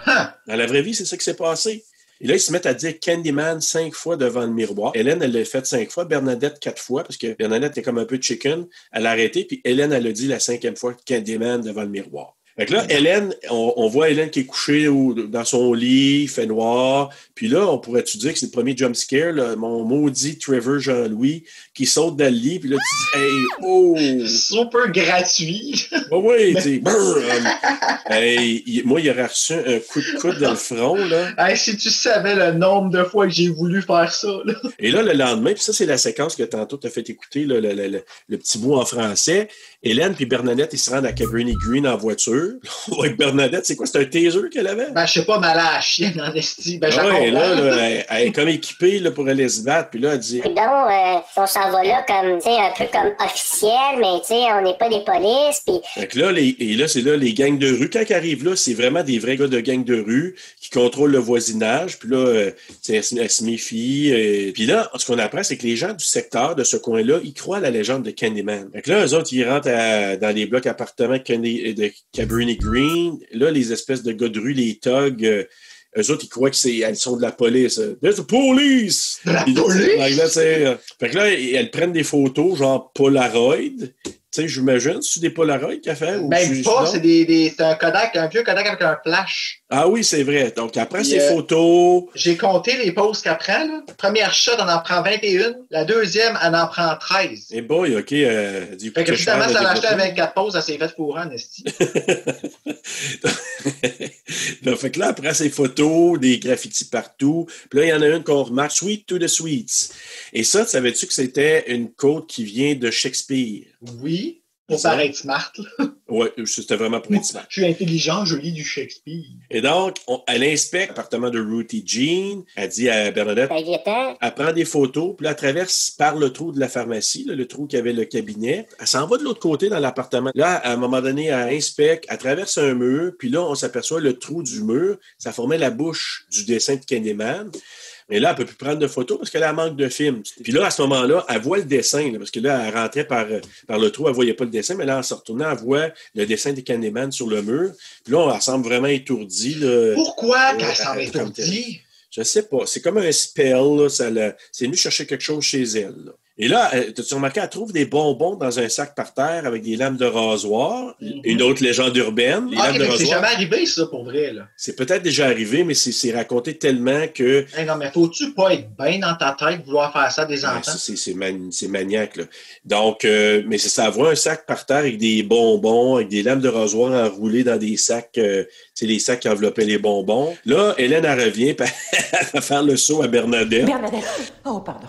Dans la vraie vie, c'est ça qui s'est passé. Et là, ils se mettent à dire Candyman 5 fois devant le miroir. Hélène, elle l'a fait 5 fois. Bernadette, 4 fois, parce que Bernadette est comme un peu chicken. Elle a arrêté, puis Hélène, elle a dit la 5e fois Candyman devant le miroir. Fait que là, Hélène, on voit Hélène qui est couchée dans son lit, il fait noir. Puis là, on pourrait-tu dire que c'est le premier jump scare, là, mon maudit Trevor Jean-Louis qui saute dans le lit. Puis là, tu dis, hey, oh! Super gratuit. Oui, tu sais, moi, il aurait reçu un coup de coude dans le front, là. Hey, si tu savais le nombre de fois que j'ai voulu faire ça, là. Et là, le lendemain, puis ça, c'est la séquence que tantôt t'as fait écouter, là, le petit bout en français. Hélène puis Bernadette, ils se rendent à Cabrini Green en voiture. Avec Bernadette, c'est quoi? C'est un taser qu'elle avait? Ben, je sais pas, mais elle a la chienne en esti. Ben, elle est comme équipée là, pour aller se battre. Puis là, elle dit... Donc, on s'en va là comme, tu sais, un peu comme officiel, mais tu sais, on n'est pas des polices. Puis... Fait que là, c'est là les gangs de rue. Quand ils arrivent là, c'est vraiment des vrais gars de gangs de rue qui contrôlent le voisinage. Puis là, elle se méfie. Puis là, ce qu'on apprend, c'est que les gens du secteur, de ce coin-là, ils croient à la légende de Candyman. Fait que là, eux autres, ils rentrent dans les blocs appartements de Cabrini Green. Là, les espèces de gars de rue, les thugs, eux autres, ils croient qu'elles sont de la police. There's the police! De la police? Fait que là, elles prennent des photos, genre Polaroid. Tu sais, j'imagine, c'est des Polaroid qu'elle fait? Même pas, c'est un Kodak, un vieux Kodak avec un flash. Ah oui, c'est vrai. Donc, elle prend ses photos. J'ai compté les poses qu'elle prend, là. Première shot, elle en prend 21. La deuxième, elle en prend 13. Eh boy, OK. Fait que justement, si elle a acheté à 24 poses, elle s'est faite fourrer en esti. Fait que là, elle prend ses photos, des graffitis partout. Puis là, il y en a une qu'on remarque, Sweet to the Sweets. Et ça, tu savais-tu que c'était une quote qui vient de Shakespeare? Oui, pour paraître smart. Oui, c'était vraiment pour être smart. Je suis intelligent, je lis du Shakespeare. Et donc, elle inspecte l'appartement de Ruthie Jean. Elle dit à Bernadette, elle prend des photos, puis là, elle traverse par le trou de la pharmacie, là, le trou qui avait le cabinet. Elle s'en va de l'autre côté dans l'appartement. Là, à un moment donné, elle inspecte, elle traverse un mur, puis là, on s'aperçoit le trou du mur. Ça formait la bouche du dessin de Candyman. Mais là, elle ne peut plus prendre de photos parce qu'elle a un manque de film. Puis là, à ce moment-là, elle voit le dessin, là, parce que là, elle rentrait par le trou, elle ne voyait pas le dessin, mais là, en se retournant, elle voit le dessin des Candyman sur le mur. Puis là, elle semble vraiment étourdie. Là. Pourquoi qu'elle semble étourdie? Je sais pas. C'est comme un spell. Là, c'est venu chercher quelque chose chez elle. Là. Et là, t'as-tu remarqué, elle trouve des bonbons dans un sac par terre avec des lames de rasoir. Une autre légende urbaine. Les lames de rasoir. C'est jamais arrivé, ça, pour vrai. Là. C'est peut-être déjà arrivé, mais c'est raconté tellement que... Hey, non, mais faut-tu pas être bien dans ta tête vouloir faire ça à des enfants? C'est maniaque, là. Donc, mais c'est ça, avoir un sac par terre avec des bonbons, avec des lames de rasoir enroulées dans des sacs, c'est les sacs qui enveloppaient les bonbons. Là, Hélène, elle revient, puis elle va faire le saut à Bernadette. Bernadette! Oh, pardon.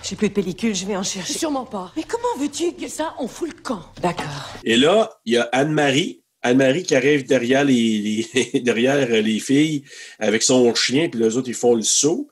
J'ai plus de pellicule, je vais en chercher. Sûrement pas. Mais comment veux-tu que ça, on fout le camp? D'accord. Et là, il y a Anne-Marie qui arrive derrière derrière les filles avec son chien, puis les autres, ils font le saut.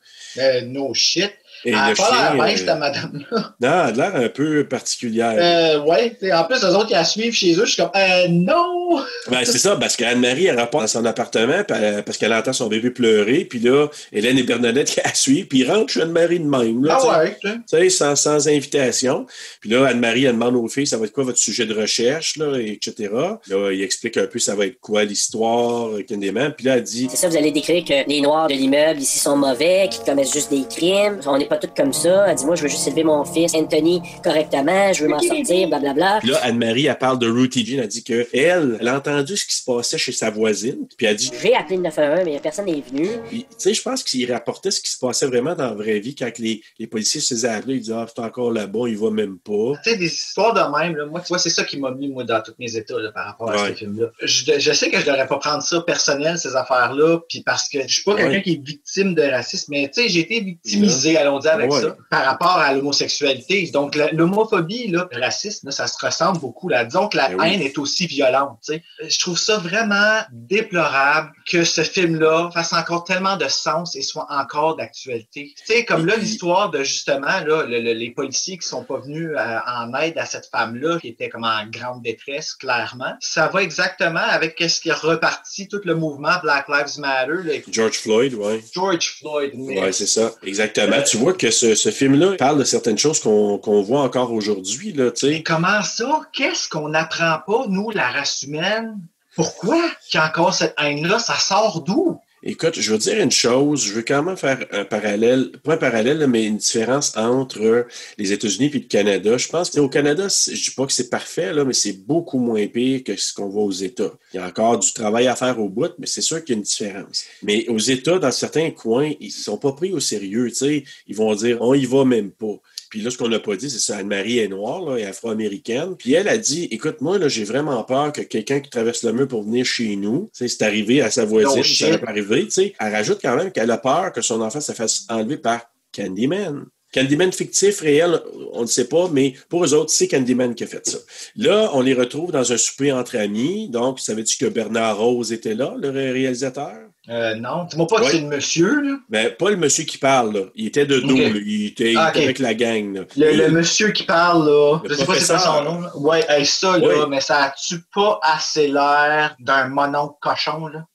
No shit. Et elle n'a le pas chien, l'air mince, cette madame-là. Non, elle a l'air un peu particulière. Ouais. En plus, eux autres, qui la suivent chez eux, je suis comme, non! Ben, c'est ça, parce qu'Anne-Marie, elle rapporte dans son appartement parce qu'elle entend son bébé pleurer, puis là, Hélène et Bernadette qui la suivent, puis ils rentrent chez Anne-Marie de même. Là, tu sais, sans invitation. Puis là, Anne-Marie, elle demande aux filles, ça va être quoi votre sujet de recherche, là, etc. Là, il explique un peu ça va être quoi l'histoire, Candyman. Puis là, elle dit... C'est ça, vous allez décrire que les Noirs de l'immeuble ici sont mauvais, qu'ils commettent juste des crimes. On n'est pas toutes comme ça. Elle dit, moi, je veux juste élever mon fils, Anthony, correctement. Je veux m'en sortir, blablabla. Puis là, Anne-Marie, elle parle de Ruthie Jean. Elle dit qu'elle a entendu ce qui se passait chez sa voisine. Puis elle dit... J'ai appelé le 911, mais personne n'est venu. Tu sais, je pense qu'il rapportait ce qui se passait vraiment dans la vraie vie. Quand les policiers se faisaient appeler, ils disaient, c'est encore là-bas, il va même pas. Tu sais, des histoires de même, là, moi, tu vois, c'est ça qui m'a mis, moi, dans tous mes états, là, par rapport à ce film-là. Je sais que je devrais pas prendre ça personnel, ces affaires-là, puis parce que je suis pas quelqu'un qui est victime de racisme, mais tu sais, j'ai été victimisé, allons dire, avec ça, par rapport à l'homosexualité. Donc, l'homophobie, là, le racisme, là, ça se ressemble beaucoup, là. Disons que la haine est aussi violente, tu sais. Je trouve ça vraiment déplorable que ce film-là fasse encore tellement de sens et soit encore d'actualité. Tu sais, comme là, l'histoire de, justement, là, les policiers qui sont pas venus en aide à cette femme-là, qui était comme en grande détresse, clairement. Ça va exactement avec ce qui est reparti, tout le mouvement Black Lives Matter. Là. George Floyd, oui. George Floyd, mais... Oui, c'est ça. Exactement. Tu vois que ce film-là parle de certaines choses qu'on voit encore aujourd'hui, là, tu sais. Mais comment ça? Qu'est-ce qu'on n'apprend pas, nous, la race humaine? Pourquoi qu'il y a encore cette haine-là? Ça sort d'où? Écoute, je veux dire une chose, je veux quand même faire un parallèle, pas un parallèle, mais une différence entre les États-Unis et le Canada. Je pense qu'au Canada, je dis pas que c'est parfait, là, mais c'est beaucoup moins pire que ce qu'on voit aux États. Il y a encore du travail à faire au bout, mais c'est sûr qu'il y a une différence. Mais aux États, dans certains coins, ils sont pas pris au sérieux, tu sais. Ils vont dire, on y va même pas. Puis là, ce qu'on n'a pas dit, c'est ça. Anne-Marie est noire, là, elle est afro-américaine. Puis elle a dit, écoute, moi, là, j'ai vraiment peur que quelqu'un qui traverse le mur pour venir chez nous, tu sais, c'est arrivé à sa voisine, ça n'est pas arrivé, tu sais. Elle rajoute quand même qu'elle a peur que son enfant se fasse enlever par Candyman. Candyman fictif, réel, on ne sait pas, mais pour eux autres, c'est Candyman qui a fait ça. Là, on les retrouve dans un souper entre amis. Donc, savais-tu que Bernard Rose était là, le réalisateur? Non, dis-moi pas que c'est le monsieur, là. Ben, pas le monsieur qui parle, là. Il était de dos, là. Il était avec la gang, là. Le monsieur qui parle, là. Je sais pas si c'est son nom, là. Ouais, ça, là, mais ça a-tu pas assez l'air d'un mononcle cochon, là?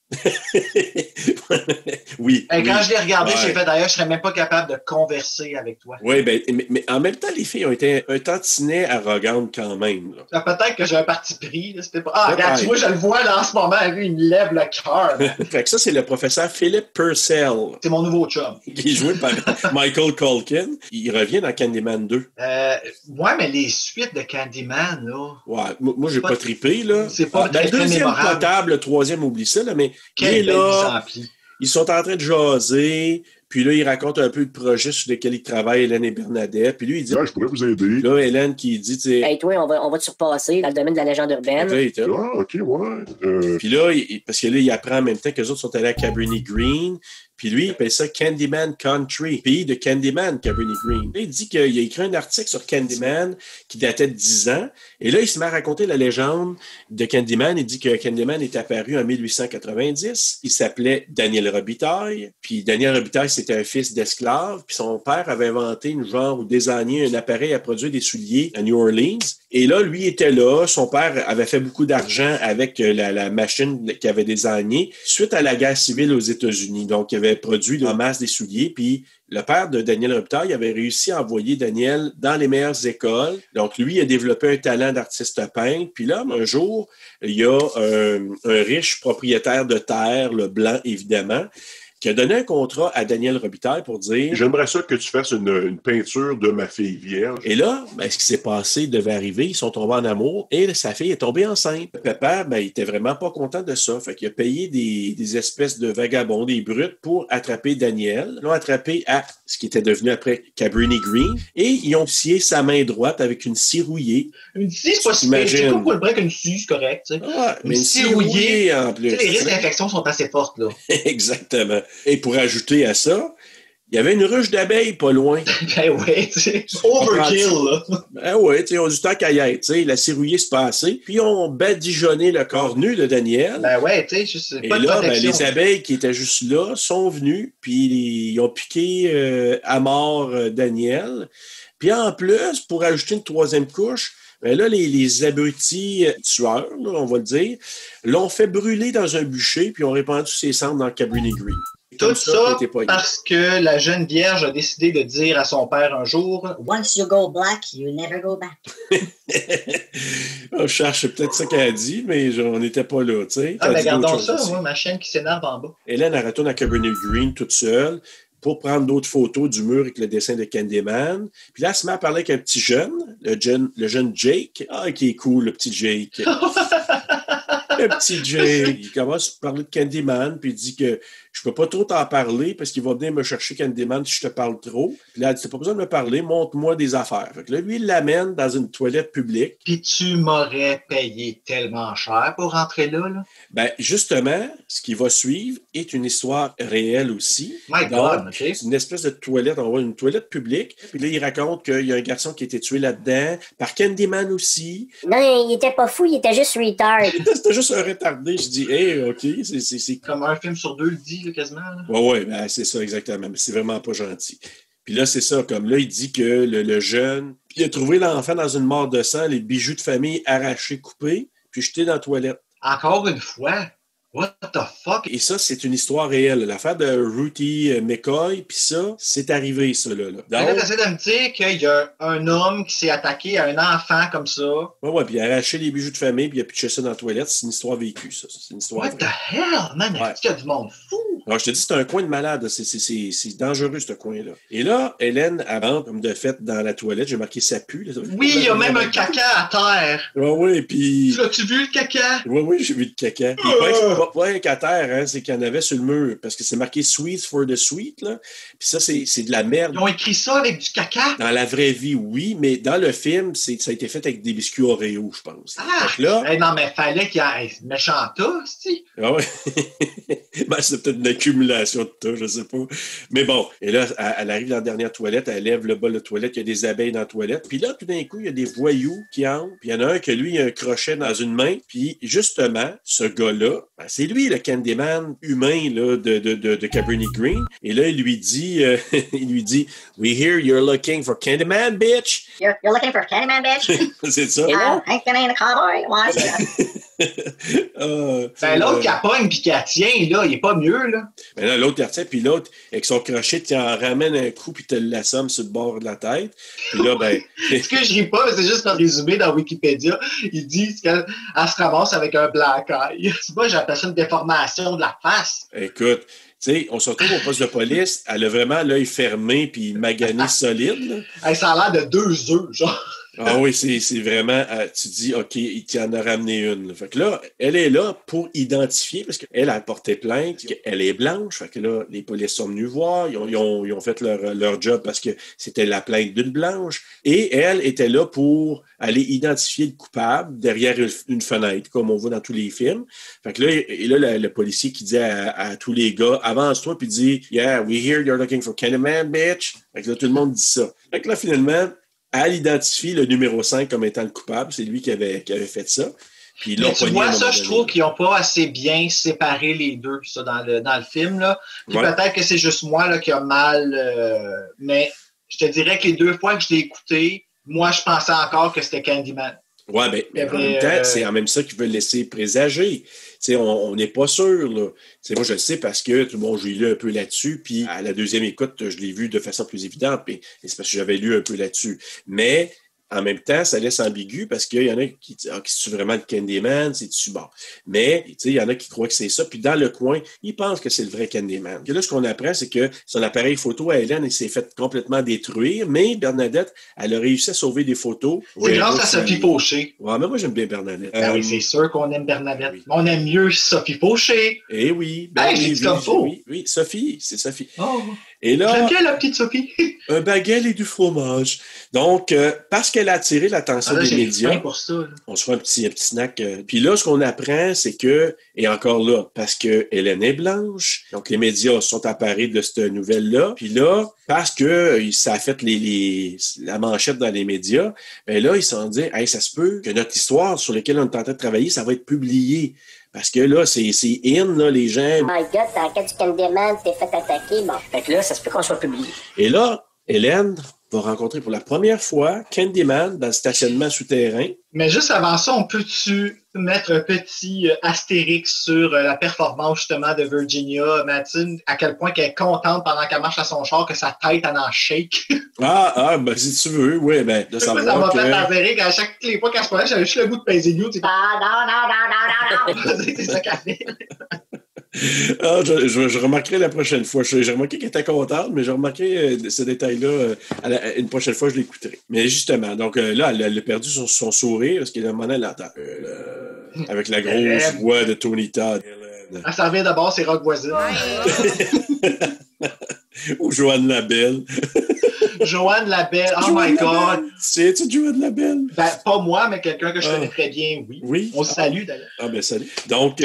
Oui. Quand je l'ai regardé, j'ai fait d'ailleurs, je serais même pas capable de converser avec toi. Oui, ben, mais en même temps, les filles ont été un tantinet arrogantes quand même. Là. Peut-être que j'ai un parti pris. Là, c'était pas... regarde, tu vois, je le vois là en ce moment, lui, il me lève le cœur. Fait que ça, c'est le professeur Philip Purcell. C'est mon nouveau chum. Qui est joué par Michael Culkin. Il revient dans Candyman 2. Ouais, mais les suites de Candyman, là. Ouais, moi, j'ai pas trippé, là. C'est pas le deuxième potable, le troisième, oublie ça, là, mais quel bel exemple. Ils sont en train de jaser, puis là, il raconte un peu le projet sur lequel ils travaillent, Hélène et Bernadette. Puis lui, il dit... je pourrais vous aider. Là, Hélène qui dit... Hey, toi, on va te surpasser dans le domaine de la légende urbaine. OK, ouais. Puis là, parce que là, il apprend en même temps que les autres sont allés à Cabrini Green. Puis lui, il appelle ça Candyman Country, pays de Candyman, Cabrini Green. Là, il dit qu'il a écrit un article sur Candyman qui datait de 10 ans. Et là, il se met à raconter la légende de Candyman. Il dit que Candyman est apparu en 1890. Il s'appelait Daniel Robitaille. Puis Daniel Robitaille, c'était un fils d'esclave. Puis son père avait inventé une genre ou désigné un appareil à produire des souliers à New Orleans. Et là, lui était là. Son père avait fait beaucoup d'argent avec la machine qu'il avait désignée suite à la guerre civile aux États-Unis. Donc, il avait produit en masse des souliers. Puis le père de Daniel Robitaille avait réussi à envoyer Daniel dans les meilleures écoles. Donc, lui, il a développé un talent d'artiste peintre. Puis là, un jour, il y a un riche propriétaire de terre, le blanc évidemment, qui a donné un contrat à Daniel Robitaille pour dire... J'aimerais ça que tu fasses une peinture de ma fille vierge. Et là, ce qui s'est passé devait arriver. Ils sont tombés en amour et sa fille est tombée enceinte. Papa, il était vraiment pas content de ça. Fait qu'il a payé des espèces de vagabonds, des brutes, pour attraper Daniel. Ils l'ont attrapé à ce qui était devenu après Cabrini Green. Et ils ont scié sa main droite avec une scie rouillée. Une scie, c'est pas si pire. Je sais pas pourquoi le break une scie, c'est correct. Tu sais. Mais une scie rouillée en plus. Les risques d'infection sont assez fortes, là. Exactement. Et pour ajouter à ça, il y avait une ruche d'abeilles pas loin. Ben ouais, tu sais, overkill, là. Ben ouais, tu sais, on a du temps qu'à y être, tu sais, la cirouillée se passait, puis on badigeonné le corps nu de Daniel. Ben ouais, tu sais, juste et là, les abeilles qui étaient juste là sont venues, puis ils ont piqué à mort Daniel. Puis en plus, pour ajouter une troisième couche, ben là, les abrutis tueurs, là, on va le dire, l'ont fait brûler dans un bûcher, puis ont répandu ses cendres dans le Cabrini Green. Tout ça parce que la jeune vierge a décidé de dire à son père un jour « Once you go black, you never go back. » Je cherche peut-être ça qu'elle a dit, mais on n'était pas là, tu sais. Mais regardons ça, moi, ma chaîne qui s'énerve en bas. Hélène, elle retourne à Cabrini Green toute seule pour prendre d'autres photos du mur avec le dessin de Candyman. Puis là, elle se met à parler avec un petit jeune, le jeune Jake. Ah, qui est cool, le petit Jake. Le petit Jake. Il commence à parler de Candyman, puis il dit que je peux pas trop t'en parler parce qu'il va venir me chercher Candyman si je te parle trop. Puis là, elle dit, t'as pas besoin de me parler, montre-moi des affaires. Fait que là, lui, il l'amène dans une toilette publique. Puis tu m'aurais payé tellement cher pour rentrer là, là? Ben, justement, ce qui va suivre est une histoire réelle aussi. My God, OK. C'est une espèce de toilette, on voit une toilette publique. Puis là, il raconte qu'il y a un garçon qui a été tué là-dedans, par Candyman aussi. Non, il était pas fou, il était juste retard. C'était juste un retardé. Je dis, hey, OK, c'est... Comme un film sur deux le dit, là, quasiment. Là. Ouais, ben, c'est ça, exactement. Mais c'est vraiment pas gentil. Puis là, c'est ça, comme là, il dit que le jeune... Puis il a trouvé l'enfant dans une mare de sang, les bijoux de famille arrachés, coupés, puis jetés dans la toilette. Encore une fois? What the fuck? Et ça, c'est une histoire réelle. L'affaire de Ruthie McCoy, puis ça, c'est arrivé, ça, là. Donc, là, t'essaies de me dire qu'il y a un homme qui s'est attaqué à un enfant comme ça. Ouais, puis il a arraché les bijoux de famille, puis il a pitché ça dans la toilette. C'est une histoire vécue, ça. C'est une histoire What the hell, man? Est-ce qu'il y a du monde fou? Alors, je te dis, c'est un coin de malade. C'est dangereux, ce coin-là. Et là, Hélène, elle rentre comme de fait dans la toilette. J'ai marqué ça pue. Là. Oui, il y a même un caca à terre. Oui, puis... As-tu vu le caca? Oui, j'ai vu le caca. Puis pas un qu'à terre, hein, c'est qu'il y en avait sur le mur. Parce que c'est marqué Sweets for the Sweet, là. Puis ça, c'est de la merde. Ils ont écrit ça avec du caca? Dans la vraie vie, oui, mais dans le film, ça a été fait avec des biscuits Oreo, je pense. Ah! Là, non, mais fallait qu'il y ait un méchant tas, c'ti. Ah ouais. Ben, c'est peut-être une accumulation de tas, je sais pas. Mais bon, et là, elle arrive dans la dernière toilette, elle lève le bol de toilette, il y a des abeilles dans la toilette. Puis là, tout d'un coup, il y a des voyous qui entrent. Puis il y en a un que lui, il a un crochet dans une main. Puis justement, ce gars-là, ben, c'est lui, le Candyman humain là, de Cabrini Green. Et là, il lui dit, We hear you're looking for Candyman, bitch. You're looking for Candyman, bitch? C'est ça. Hank the Cowboy. Ben, l'autre qui pogne puis qui tient, là, il est pas mieux, là. Ben là, l'autre, il retient, puis l'autre, avec son crochet, tu en ramènes un coup, puis tu l'assommes sur le bord de la tête. Puis là, ben... Ce que je ris pas, c'est juste un résumé dans Wikipédia. Ils disent qu'elle se ramasse avec un black eye. C'est pas, j'appelle ça une déformation de la face. Écoute, tu sais, on se retrouve au poste de police, elle a vraiment l'œil fermé, puis magané solide. Hey, ça a l'air de 2 œufs, genre. Ah oui, c'est vraiment, tu dis, OK, il t'en a ramené une. Là. Fait que là, elle est là pour identifier, parce qu'elle a porté plainte, qu'elle est blanche. Fait que là, les polices sont venus voir, ils ont fait leur job parce que c'était la plainte d'une blanche. Et elle était là pour aller identifier le coupable derrière une fenêtre, comme on voit dans tous les films. Fait que là, et là le policier qui dit à tous les gars, avance-toi, puis dit, Yeah, we hear you're looking for Candyman, bitch. Fait que là, tout le monde dit ça. Fait que là, finalement, elle identifie le numéro 5 comme étant le coupable. C'est lui qui avait fait ça. Puis mais tu vois, ça, je trouve qu'ils n'ont pas assez bien séparé les deux, ça, dans le film. Là. Puis peut-être que c'est juste moi là, qui a mal... mais je te dirais que les 2 fois que je l'ai écouté, moi, je pensais encore que c'était Candyman. Oui, mais en même temps, c'est en même ça qu'ils veulent laisser présager. T'sais, on n'est pas sûr. Là. Moi, je le sais parce que bon, j'ai lu un peu là-dessus, puis à la deuxième écoute, je l'ai vu de façon plus évidente, et c'est parce que j'avais lu un peu là-dessus. Mais en même temps, ça laisse ambigu parce qu'il y en a qui disent c'est vraiment le Candyman, c'est-tu bon. Mais il y en a qui croient que c'est ça, puis dans le coin, ils pensent que c'est le vrai Candyman. Et là, ce qu'on apprend, c'est que son appareil photo à Hélène, il s'est fait complètement détruire, mais Bernadette, elle a réussi à sauver des photos. C'est grâce à Sophie Fauché. Ouais, mais moi, j'aime bien Bernadette. Oui, c'est sûr qu'on aime Bernadette. Oui. On aime mieux Sophie Fauché. Eh oui. J'ai dit comme faux. Oui, Sophie, c'est Sophie. Oh. Et là, j'aime bien la petite Sophie. Un baguette et du fromage. Donc, parce qu'elle a attiré l'attention des médias, pour ça, on se fait un petit snack. Puis là, ce qu'on apprend, c'est que, et encore là, parce que Hélène est blanche, donc les médias sont apparus de cette nouvelle-là. Puis là, parce que ça a fait la manchette dans les médias, ben là, ils se sont dit, hey, ça se peut que notre histoire sur laquelle on est en train de travailler, ça va être publié. Parce que là, c'est in, là, les gens... Oh my God, t'as un cas du Candyman, t'es fait attaquer, bon. Fait que là, ça se peut qu'on soit publié. Et là, Hélène va rencontrer pour la première fois Candyman dans le stationnement souterrain. Mais juste avant ça, on peut-tu mettre un petit astérix sur la performance justement de Virginia Madsen, à quel point qu'elle est contente pendant qu'elle marche à son char que sa tête en shake. Ben si tu veux, oui, ben de savoir ça m'a que... fait avérer qu'à chaque les fois qu'elle se parlait, j'avais juste le goût de peser nous. C'est ça qu'elle fait. Je remarquerai la prochaine fois. J'ai remarqué qu'elle était contente, mais j'ai remarqué ce détail-là. Une prochaine fois, je l'écouterai. Mais justement, donc là, elle a perdu son sourire parce qu'à un moment, elle entend avec la grosse voix de Tony Todd. Elle s'en vient d'abord, c'est Rock Voisine. Ou Joanne Labelle. Joanne Labelle, oh my God! C'est-tu Joanne Labelle? Ben, pas moi, mais quelqu'un que je connais très bien, oui. Oui. On se salue, d'ailleurs. Ah, ben, salut. Donc,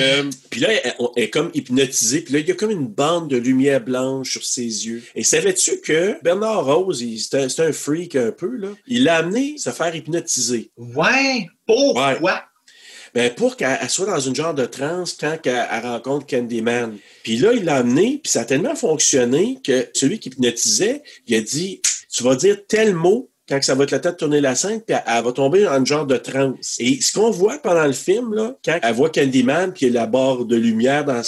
puis là, elle est comme hypnotisée, puis là, il y a comme une bande de lumière blanche sur ses yeux. Et savais-tu que Bernard Rose, c'est un freak un peu, là? Il l'a amené se faire hypnotiser. Ouais! Pourquoi? Ouais. Ben pour qu'elle soit dans une genre de transe quand elle rencontre Candyman. Puis là, il l'a amené, puis ça a tellement fonctionné que celui qui hypnotisait, il a dit « Tu vas dire tel mot quand ça va être le temps de tourner la scène, puis elle va tomber en genre de transe. » Et ce qu'on voit pendant le film, là, quand elle voit Candyman, puis il y a la barre de lumière dans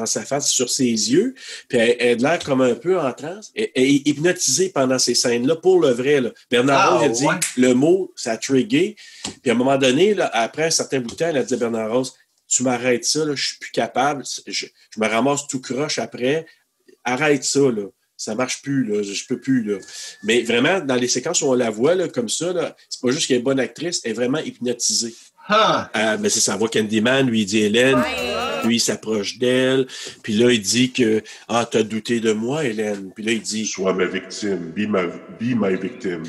sa face, sur ses yeux, puis elle a l'air comme un peu en transe, elle est hypnotisée pendant ces scènes-là, pour le vrai. Là. Bernard Rose a dit le mot, ça a trigué, puis à un moment donné, là, après un certain bout de temps, elle a dit à Bernard Rose, tu m'arrêtes ça, là, je suis plus capable, je me ramasse tout croche après, arrête ça, là. Ça marche plus, là. Je peux plus, là. Mais vraiment, dans les séquences où on la voit, là, comme ça, là, c'est pas juste qu'elle est bonne actrice, elle est vraiment hypnotisée. Mais c'est ça, on voit Candyman, lui, il dit Hélène, lui, il s'approche d'elle, puis là, il dit que « Ah, t'as douté de moi, Hélène. » Puis là, il dit « Sois ma victime, be my victim. »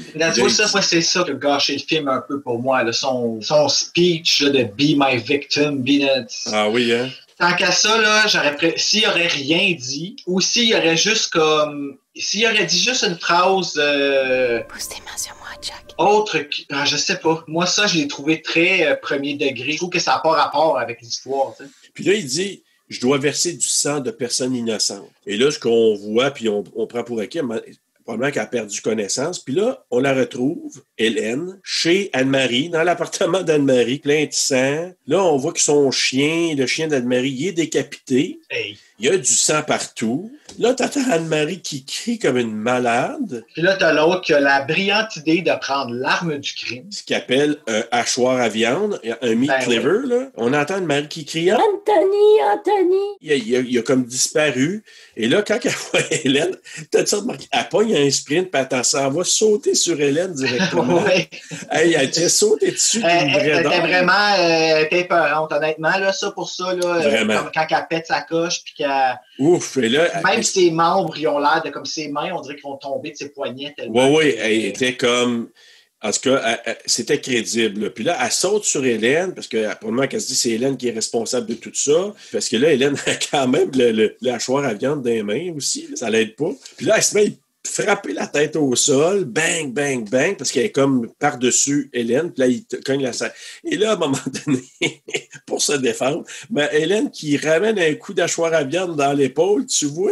C'est ça qui a gâché le film un peu pour moi, là. Son speech là, de « Be my victim », Ah oui, hein? Tant qu'à ça, là, s'il aurait rien dit, ou s'il aurait juste comme... S'il aurait dit juste une phrase... Pousse tes mains sur moi, Jack. Autre que... je sais pas. Moi, ça, je l'ai trouvé très premier degré. Je trouve que ça n'a pas rapport avec l'histoire, tu sais. Puis là, il dit « Je dois verser du sang de personnes innocentes. » Et là, ce qu'on voit, puis on prend pour acquis, probablement qu'elle a perdu connaissance. Puis là, on la retrouve, Hélène, chez Anne-Marie, dans l'appartement d'Anne-Marie, plein de sang. Là, on voit que son chien, le chien d'Anne-Marie, il est décapité. Hey. Il y a du sang partout. Là, t'entends Anne-Marie qui crie comme une malade. Puis là, t'as l'autre qui a la brillante idée de prendre l'arme du crime. Ce qu'il appelle un hachoir à viande, un meat cleaver, là. On entend Anne-Marie qui crie « Anthony! » Il a comme disparu. Et là, quand elle voit Hélène, t'as ça remarqué, elle pogne un sprint, puis elle s'en va sauter sur Hélène directement. Ouais. Hey, elle tient sauté dessus d'une vraie t'es vraiment épeurante, honnêtement, là, ça pour ça, là. Comme quand elle pète sa coche, puis qu'elle... Ouf, et là... Même ses membres, ils ont l'air de, comme ses mains, on dirait qu'ils vont tomber de ses poignets tellement... Oui, elle était comme... En tout cas, c'était crédible. Puis là, elle saute sur Hélène, parce que probablement qu'elle se dit que c'est Hélène qui est responsable de tout ça. Parce que là, Hélène a quand même le hachoir à viande dans les mains aussi. Là, ça l'aide pas. Puis là, elle se met à frapper la tête au sol. Bang, bang, bang, parce qu'elle est comme par-dessus Hélène. Puis là, il cogne la serre. Et là, à un moment donné, pour se défendre, Hélène qui ramène un coup d'hachoir à viande dans l'épaule, tu vois,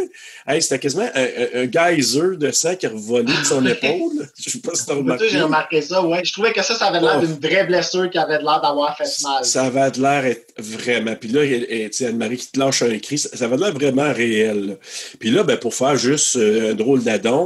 c'était quasiment un geyser de sang qui a revolé de son épaule. Je sais pas si t'as remarqué. J'ai remarqué ça, ouais. Je trouvais que ça avait l'air d'une vraie blessure qui avait l'air d'avoir fait mal. Ça avait l'air être vraiment... Puis là, Anne-Marie qui te lâche un cri, ça avait l'air vraiment réel. Là. Puis là, pour faire juste un drôle d'adon,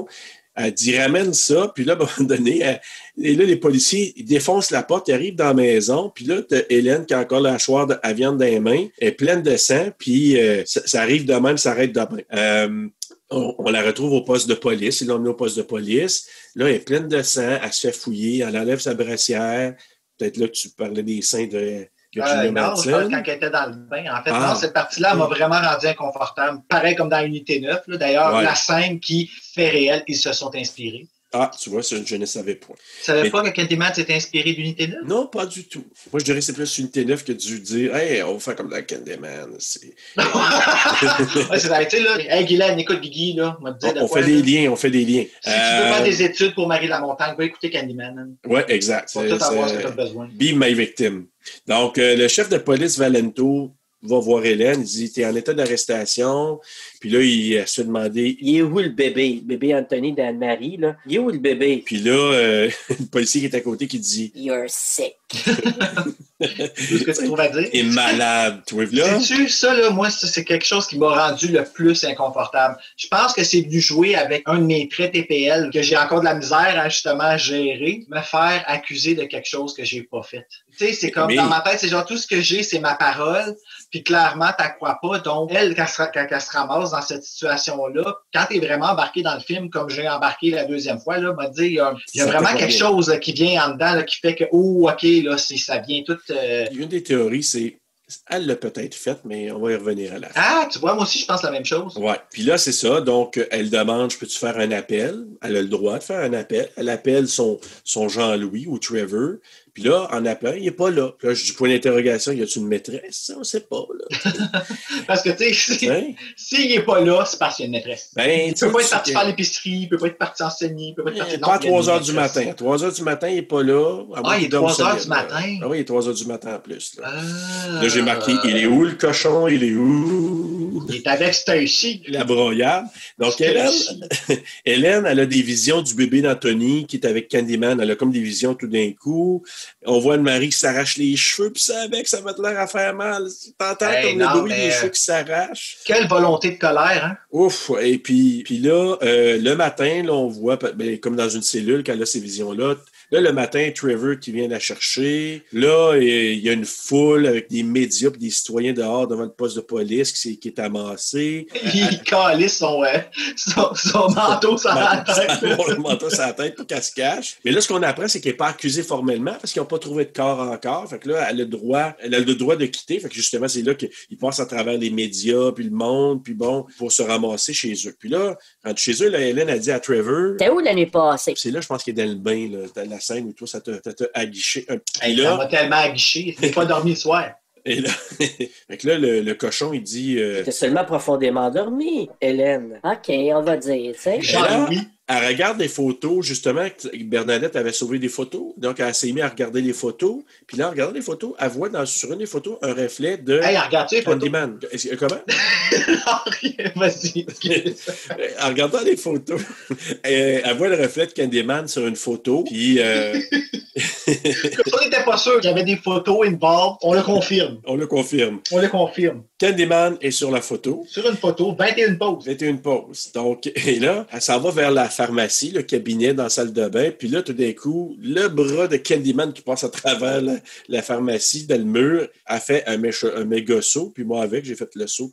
elle dit ramène ça, puis là, à un moment donné, et là, les policiers, ils défoncent la porte, ils arrivent dans la maison, puis là, t'as Hélène qui a encore la hachoir à viande dans les mains, elle est pleine de sang, puis ça arrive de même, ça arrête de même. On la retrouve au poste de police, ils l'ont emmenée au poste de police, là, elle est pleine de sang, elle se fait fouiller, elle enlève sa brassière, peut-être là que tu parlais des seins de... Non, je pense quand elle était dans le bain. En fait, non, cette partie-là m'a vraiment rendu inconfortable. Pareil comme dans Unité 9. Là. D'ailleurs, la scène qui fait réel, ils se sont inspirés. Ah, tu vois, je ne savais pas. Tu savais pas que Candyman s'est inspiré d'Unité 9? Non, pas du tout. Moi, je dirais que c'est plus Unité 9 que de dire « Hey, on va faire comme dans Candyman. » c'est tu sais, là, hey, Guylaine, écoute, Guigui, là, on fait des liens. Si tu veux faire des études pour Marie Lamontagne, va écouter Candyman. Oui, exact. Pour tout avoir ce que tu as besoin. Be my victim. Donc, le chef de police, Valento, va voir Hélène, il dit « T'es en état d'arrestation. » Puis là, il se fait demander « Il est où le bébé? Le bébé Anthony d'Anne-Marie, là? Il est où le bébé? » Puis là, le policier qui est à côté qui dit « You're sick. » Tout ce que tu trouves à dire. Il est malade, tu vois là? Sais-tu, ça, là, moi, c'est quelque chose qui m'a rendu le plus inconfortable. Je pense que c'est venu jouer avec un de mes traits TPL que j'ai encore de la misère à justement gérer, me faire accuser de quelque chose que j'ai pas fait. Tu sais, c'est comme, dans ma tête, c'est genre, tout ce que j'ai, c'est ma parole, puis clairement, t'as crois pas. Donc, elle, quand elle se ramasse dans cette situation-là, quand t'es vraiment embarqué dans le film, comme j'ai embarqué la deuxième fois, là, m'a dit, il y a vraiment quelque chose là, qui vient en dedans, là, qui fait que, oh, OK, là, ça vient tout... Une des théories, c'est elle l'a peut-être faite, mais on va y revenir à la fin. Ah, tu vois, moi aussi, je pense la même chose. Oui. Puis là, c'est ça. Donc, elle demande, peux-tu faire un appel? Elle a le droit de faire un appel. Elle appelle son Jean-Louis ou Trevor. Puis là, en appelant, il n'est pas là. Puis là, je dis point d'interrogation, y a-tu une maîtresse? On ne sait pas, là. Parce que, tu sais, s'il n'est pas là, c'est parce qu'il y a une maîtresse. Il ne peut pas être parti faire l'épicerie, il ne peut pas être parti enseigner, il ne peut pas être parti... Pas à 3 heures du matin. À 3 heures du matin, il n'est pas là. Il est 3 heures du matin? Ah oui, il est 3 heures du matin en plus. Là, là j'ai marqué, il est où le cochon? Il est où? Il est avec Stacy. La broyade. Donc, Hélène, elle a des visions du bébé d'Anthony qui est avec Candyman. Elle a comme des visions tout d'un coup. On voit Anne-Marie qui s'arrache les cheveux, puis ça avec, ça va te l'air à faire mal. T'entends comme le bruit des cheveux qui s'arrachent. Quelle volonté de colère, hein? Ouf! Et puis là, le matin, là, on voit, comme dans une cellule, quand elle a ces visions-là, là, le matin, Trevor qui vient la chercher. Là, il y a une foule avec des médias et des citoyens dehors devant le poste de police qui est amassé. Il calisse son manteau sur la tête. Le manteau sur la tête pour qu'elle se cache. Mais là, ce qu'on apprend, c'est qu'elle n'est pas accusée formellement parce qu'ils n'ont pas trouvé de corps encore. Fait que là, elle a le droit de quitter. Fait que justement, c'est là qu'il passe à travers les médias, puis le monde, puis bon, pour se ramasser chez eux. Puis là, quand chez eux, là, Hélène a dit à Trevor... T'es où la nuit passée? C'est là, je pense qu'il est dans le bain, là, la scène où toi, ça t'a aguiché un petit peu. Ça m'a tellement aguiché. J'ai pas dormi le soir. Et là, fait que là, le cochon, il dit... T'es seulement profondément dormi, Hélène. OK, on va dire, tu sais. Jean-Louis. Elle regarde des photos, justement, Bernadette avait sauvé des photos, donc elle s'est mise à regarder les photos, puis là, en regardant les photos, elle voit sur une des photos un reflet de... Hey, regarde les photos. Candyman. Comment? Vas-y. En regardant les photos, elle voit le reflet de Candyman sur une photo, puis... On n'était pas sûr qu'il y avait des photos involved, on le confirme. On le confirme. On le confirme. Candyman est sur la photo. Sur une photo, 21 poses. 21 poses. Donc, et là, elle s'en va vers la pharmacie, le cabinet dans la salle de bain, puis là, tout d'un coup, le bras de Candyman qui passe à travers la pharmacie, dans le mur, a fait un méga saut, puis moi avec, j'ai fait le saut.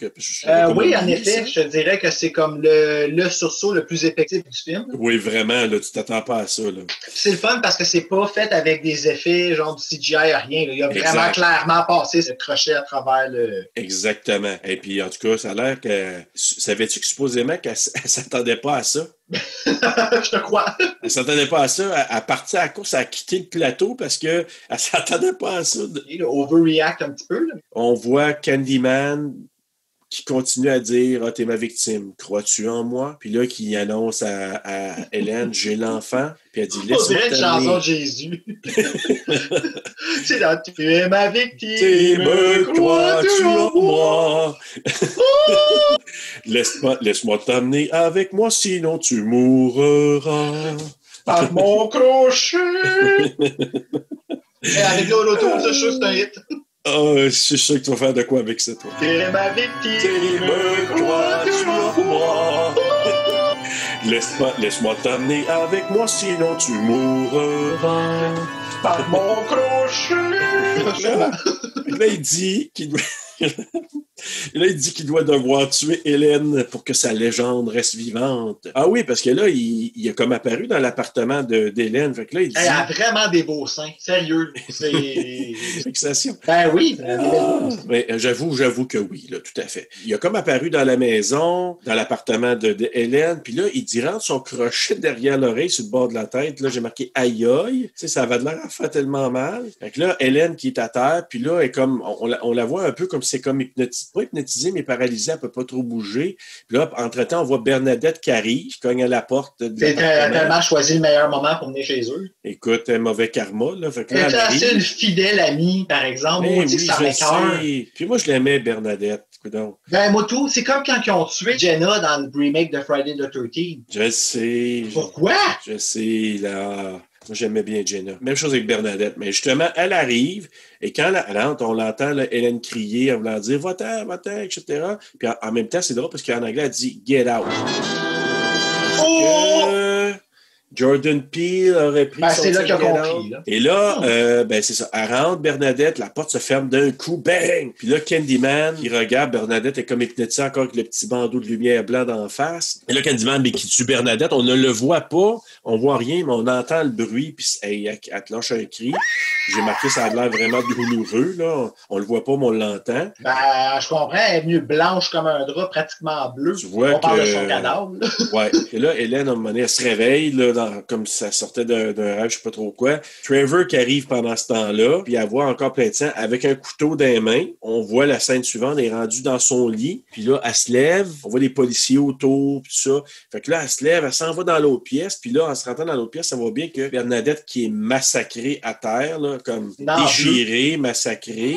Oui, en effet, je te dirais que c'est comme le sursaut le plus effectif du film. Oui, vraiment, là, tu t'attends pas à ça. Là. C'est le fun parce que c'est pas fait avec des effets, genre du CGI, rien. Là. Il a vraiment clairement passé ce crochet à travers le... Exactement. Et puis, en tout cas, ça a l'air que... Savais-tu que supposément qu'elle s'attendait pas à ça? Je te crois. Elle s'attendait pas à ça. Elle partit à la course, elle a quitté le plateau parce qu'elle s'attendait pas à ça. Il overreact un petit peu. Là. On voit Candyman qui continue à dire « Ah, t'es ma victime, crois-tu en moi? » Puis là, qui annonce à Hélène « J'ai l'enfant. » Puis elle dit « Laisse-moi t'amener. » C'est une chanson de Jésus. C'est là « Tu es ma victime, crois-tu en moi? » Laisse-moi t'amener avec moi, sinon tu mourras. Par mon crochet. Et avec l'auto, c'est juste un hit. Oh, je suis sûr que tu vas faire de quoi avec ça, toi. T'es ma victime, crois-tu en moi? Laisse-moi t'amener avec moi, sinon tu mourras. Par mon crochet. Là, il dit qu'il doit... Là, il dit qu'il doit devoir tuer Hélène pour que sa légende reste vivante. Ah oui, parce que là, il a comme apparu dans l'appartement d'Hélène. Fait que là, il dit... Elle a vraiment des beaux seins. Sérieux. C'est... Fixation. Ben oui. Mais j'avoue que oui, là, tout à fait. Il a comme apparu dans la maison, dans l'appartement de Hélène, puis là, il dit rentre son crochet derrière l'oreille sur le bord de la tête. Là, j'ai marqué aïe aïe. Tu sais, ça avait l'air à faire tellement mal. Fait que là, Hélène qui est à terre, puis là, elle est comme, on la voit un peu comme si c'est comme pas hypnotisée, mais paralysée, elle peut pas trop bouger. Puis là, entre-temps, on voit Bernadette qui arrive, qui cogne à la porte. C'est tellement choisi le meilleur moment pour venir chez eux. Écoute, un mauvais karma, là. Fait que là, c'est assez une fidèle amie, par exemple. Oui, ça sais. Puis moi, je l'aimais, Bernadette. Coudonc. Ben, moi, tout, c'est comme quand ils ont tué Jenna dans le remake de Friday the 13th. Je sais. Pourquoi? Je sais, là. Moi, j'aimais bien Jenna. Même chose avec Bernadette. Mais justement, elle arrive, et quand elle entre, on l'entend, là, Hélène crier en voulant dire « Va-t'en, etc. » Puis en même temps, c'est drôle parce qu'en anglais, elle dit « Get out ». Oh! Jordan Peele aurait pris son c'est là qu'il a compris. Là. Et là, c'est ça. Elle rentre, Bernadette, la porte se ferme d'un coup, bang! Puis là, Candyman, il regarde, Bernadette est comme hypnotisée encore avec le petit bandeau de lumière blanc d'en face. Et là, Candyman, mais qui tue Bernadette, on ne le voit pas, on voit rien, mais on entend le bruit, puis elle te lâche un cri. J'ai marqué, ça a l'air vraiment douloureux, là. On le voit pas, mais on l'entend. Ben, je comprends, elle est venue blanche comme un drap, pratiquement bleu. Tu vois on parle de son cadavre. Ouais. Et là, Hélène, à un moment donné, elle se réveille, là, comme si ça sortait d'un rêve, je sais pas trop quoi. Trevor qui arrive pendant ce temps-là, puis elle voit encore plein de sang, avec un couteau dans les mains. On voit la scène suivante, elle est rendue dans son lit, puis là, elle se lève, on voit des policiers autour, puis tout ça. Fait que là, elle se lève, elle s'en va dans l'autre pièce, puis là, en se rentrant dans l'autre pièce, ça voit bien que Bernadette qui est massacrée à terre, là, comme déchirée, massacrée.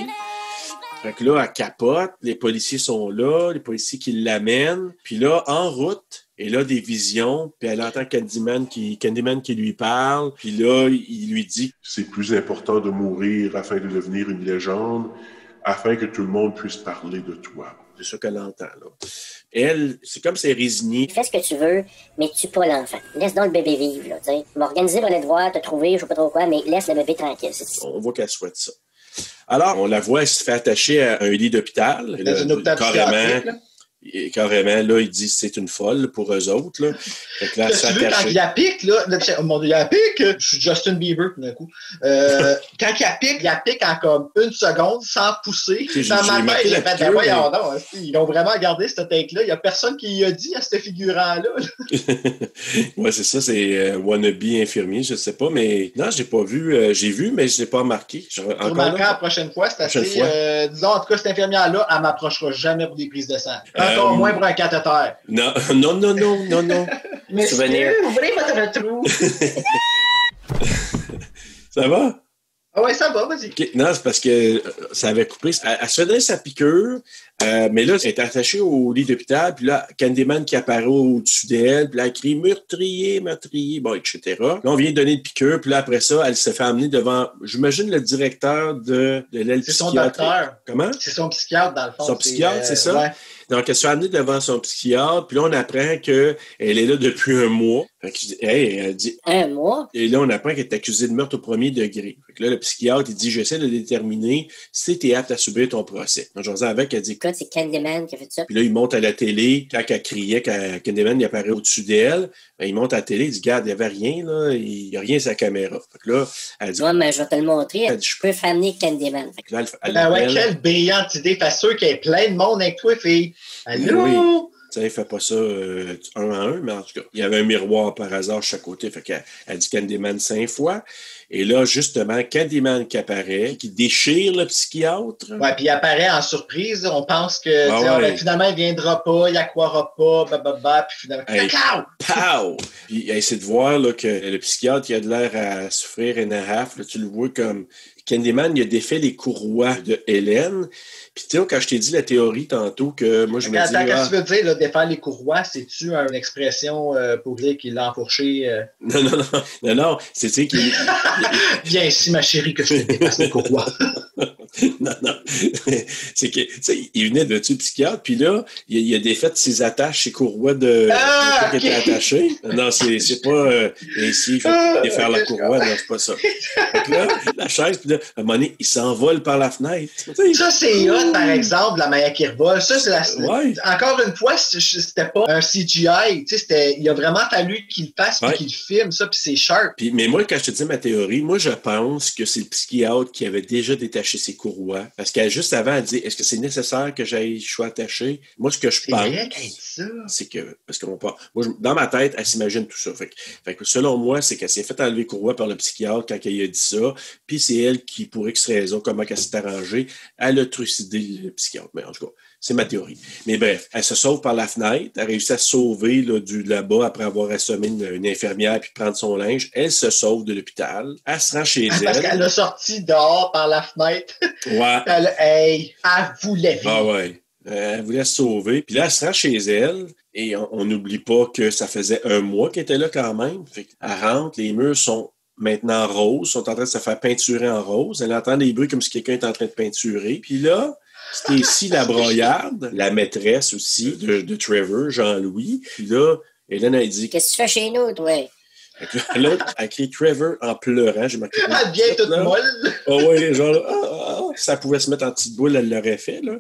Fait que là, elle capote, les policiers sont là, les policiers qui l'amènent. Puis là, en route, elle a des visions, puis elle entend Candyman qui lui parle, puis là, il lui dit... C'est plus important de mourir afin de devenir une légende, afin que tout le monde puisse parler de toi. C'est ça qu'elle entend, là. Elle, c'est comme si elle est résignée. Fais ce que tu veux, mais tue pas l'enfant. Laisse donc le bébé vivre, là, tu sais. M'organiser pour aller te voir, te trouver, je sais pas trop quoi, mais laisse le bébé tranquille, c'est tout. On voit qu'elle souhaite ça. Alors, on la voit, elle se fait attacher à un lit d'hôpital. Dans un hôpital psychiatrique, là. Et carrément, là, il dit c'est une folle pour eux autres. Là. Fait que là, tu veux, quand il y a pique, là, oh mon Dieu, il y a pique, je suis Justin Bieber tout d'un coup. Quand il y a pique en comme une seconde, sans pousser. Dans ma tête, j'ai fait, voyons donc, ils ont vraiment gardé cette take-là. Il n'y a personne qui a dit à ce figurant-là. Ouais, c'est ça, c'est wannabe infirmier, je ne sais pas, mais non, je l'ai pas vu. J'ai vu, mais je ne l'ai pas remarqué. Je remarquerai la prochaine fois, c'est assez. Disons, en tout cas, cette infirmière-là, elle ne m'approchera jamais pour des prises de sang. Encore moins pour un cathéter. Non. Mais souvenir. Ouvrez votre trou. Ça va? Ah ouais, ça va, vas-y. Okay. Non, c'est parce que ça avait coupé. Elle se faisait sa piqûre, mais là, elle était attachée au lit d'hôpital, puis là, Candyman qui apparaît au-dessus d'elle, puis là, elle crie « meurtrier, meurtrier », bon, etc. Là, on vient de donner une piqûre, puis là, après ça, elle se fait amener devant, j'imagine, le directeur de l'aile psychiatrique. C'est son docteur. Comment? C'est son psychiatre, dans le fond. Son psychiatre, c'est ça? Ouais. Donc, elle se fait amener devant son psychiatre, puis là, on apprend qu'elle est là depuis un mois. Fait que, elle dit... Un mois? Et là, on apprend qu'elle est accusée de meurtre au premier degré. Fait que là, le psychiatre, il dit, j'essaie de déterminer si tu es apte à subir ton procès. Donc, j'en avec, elle dit... C'est Candyman qui a fait ça. Puis là, il monte à la télé, quand elle criait, quand Candyman il apparaît au-dessus d'elle, ben, il monte à la télé, il dit, regarde, il n'y avait rien, là, il n'y a rien sur la caméra. Fait que là, elle dit... Ouais, mais je vais te le montrer. Elle dit, je peux amener Candyman. Fait que là, ouais, quelle brillante idée. Fait sûr qu'il y a plein de monde avec toi, fille. Allô? Oui. Ça, il fait pas ça un à un, mais en tout cas, il y avait un miroir par hasard de chaque côté. Fait qu'elle dit Candyman 5 fois. Et là, justement, Candyman qui apparaît, qui déchire le psychiatre. Ouais, puis il apparaît en surprise. On pense que finalement, il viendra pas, il croira pas, puis finalement, pow! Puis elle essaie de voir là, que le psychiatre, il a de l'air à souffrir and a half. Là, tu le vois comme Candyman, il a défait les courroies de Hélène. Puis tu sais, quand je t'ai dit la théorie tantôt, que moi je me dis... Qu'est-ce que tu veux dire, là, défaire les courroies? C'est-tu une expression pour dire qu'il l'a enfourché? Non, c'est tu sais qu'il... Viens ici, ma chérie, que je te dépasse les courroies. Non. C'est que, tu sais, il venait de tuer le psychiatre, puis là, il a défait ses attaches, ses courroies qui étaient attachées. Non, c'est pas ici, il faut défaire la courroie, non, c'est pas ça. Donc là, la chaise, puis là, à un moment donné, il s'envole par la fenêtre. Ça, c'est hot, par exemple, la manière qui revole. Ça, c'est encore une fois, c'était pas un CGI. Tu sais, il a vraiment fallu qu'il le fasse puis qu'il le filme, ça, puis c'est sharp. Mais moi, quand je te dis ma théorie, moi, je pense que c'est le psychiatre qui avait déjà détaché ses courroies. Parce qu'elle, juste avant, elle dit, est-ce que c'est nécessaire que je sois attaché? Moi, ce que je pense, c'est que, parce que moi, dans ma tête, elle s'imagine tout ça. Fait que selon moi, c'est qu'elle s'est fait enlever courroie par le psychiatre quand elle a dit ça. Puis c'est elle qui, pour X raison, comment elle s'est arrangée, elle a trucidé le psychiatre. Mais en tout cas, c'est ma théorie. Mais bref, elle se sauve par la fenêtre. Elle réussit à se sauver là-bas après avoir assommé une infirmière puis prendre son linge. Elle se sauve de l'hôpital. Elle se rend chez elle. Parce qu'elle a sorti dehors par la fenêtre. Ouais. Elle voulait vivre. Ah ouais. Elle voulait se sauver. Puis là, elle se rend chez elle. Et on n'oublie pas que ça faisait un mois qu'elle était là quand même. Fait qu'elle rentre, les murs sont maintenant roses, sont en train de se faire peinturer en rose. Elle entend des bruits comme si quelqu'un est en train de peinturer. Puis là, Stacy la broyarde, la maîtresse aussi de Trevor, Jean-Louis. Puis là, Hélène a dit... Qu'est-ce que tu fais chez nous, toi? L'autre a crié Trevor en pleurant. J'ai marqué. Elle devient toute molle. Oh ouais, genre, ça pouvait se mettre en petite boule, elle l'aurait fait, là.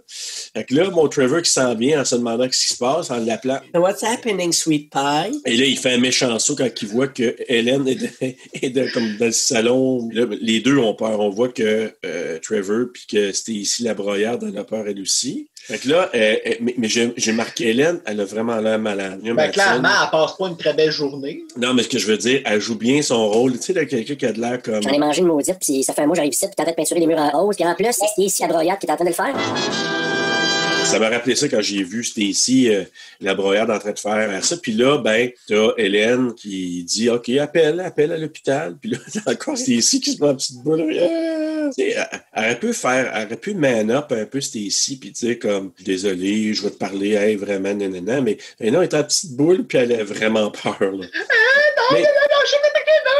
Fait que là, mon Trevor qui s'en vient en se demandant ce qui se passe, en l'appelant. What's happening, sweet pie? Et là, il fait un méchant saut quand il voit que Hélène est comme dans le salon. Là, les deux ont peur. On voit que Trevor puis que c'était ici la broyarde, elle a peur elle aussi. Fait que là, mais j'ai marqué Hélène, elle a vraiment l'air malade. Ben, clairement, elle passe pas une très belle journée. Non, mais ce que je veux dire, elle joue bien son rôle. Tu sais, là, quelqu'un qui a de l'air comme... J'en ai mangé une maudite, puis ça fait un mois, j'arrive ici, puis t'es en train de peinturer les murs en rose, puis en plus, c'est ici la broyade qui est en train de le faire. Ça m'a rappelé ça quand j'ai vu Stacy, la broyade en train de faire ça. Puis là, ben, t'as Hélène qui dit « OK, appelle à l'hôpital. » Puis là, t'as encore Stacy qui se met en petite boule. Yes! Tu sais, elle aurait pu man up un peu Stacy puis dire comme désolé, je vais te parler, hey, vraiment, nanana, mais non, elle était en petite boule puis elle a vraiment peur. Là. Non, je vais t'attaquer, non!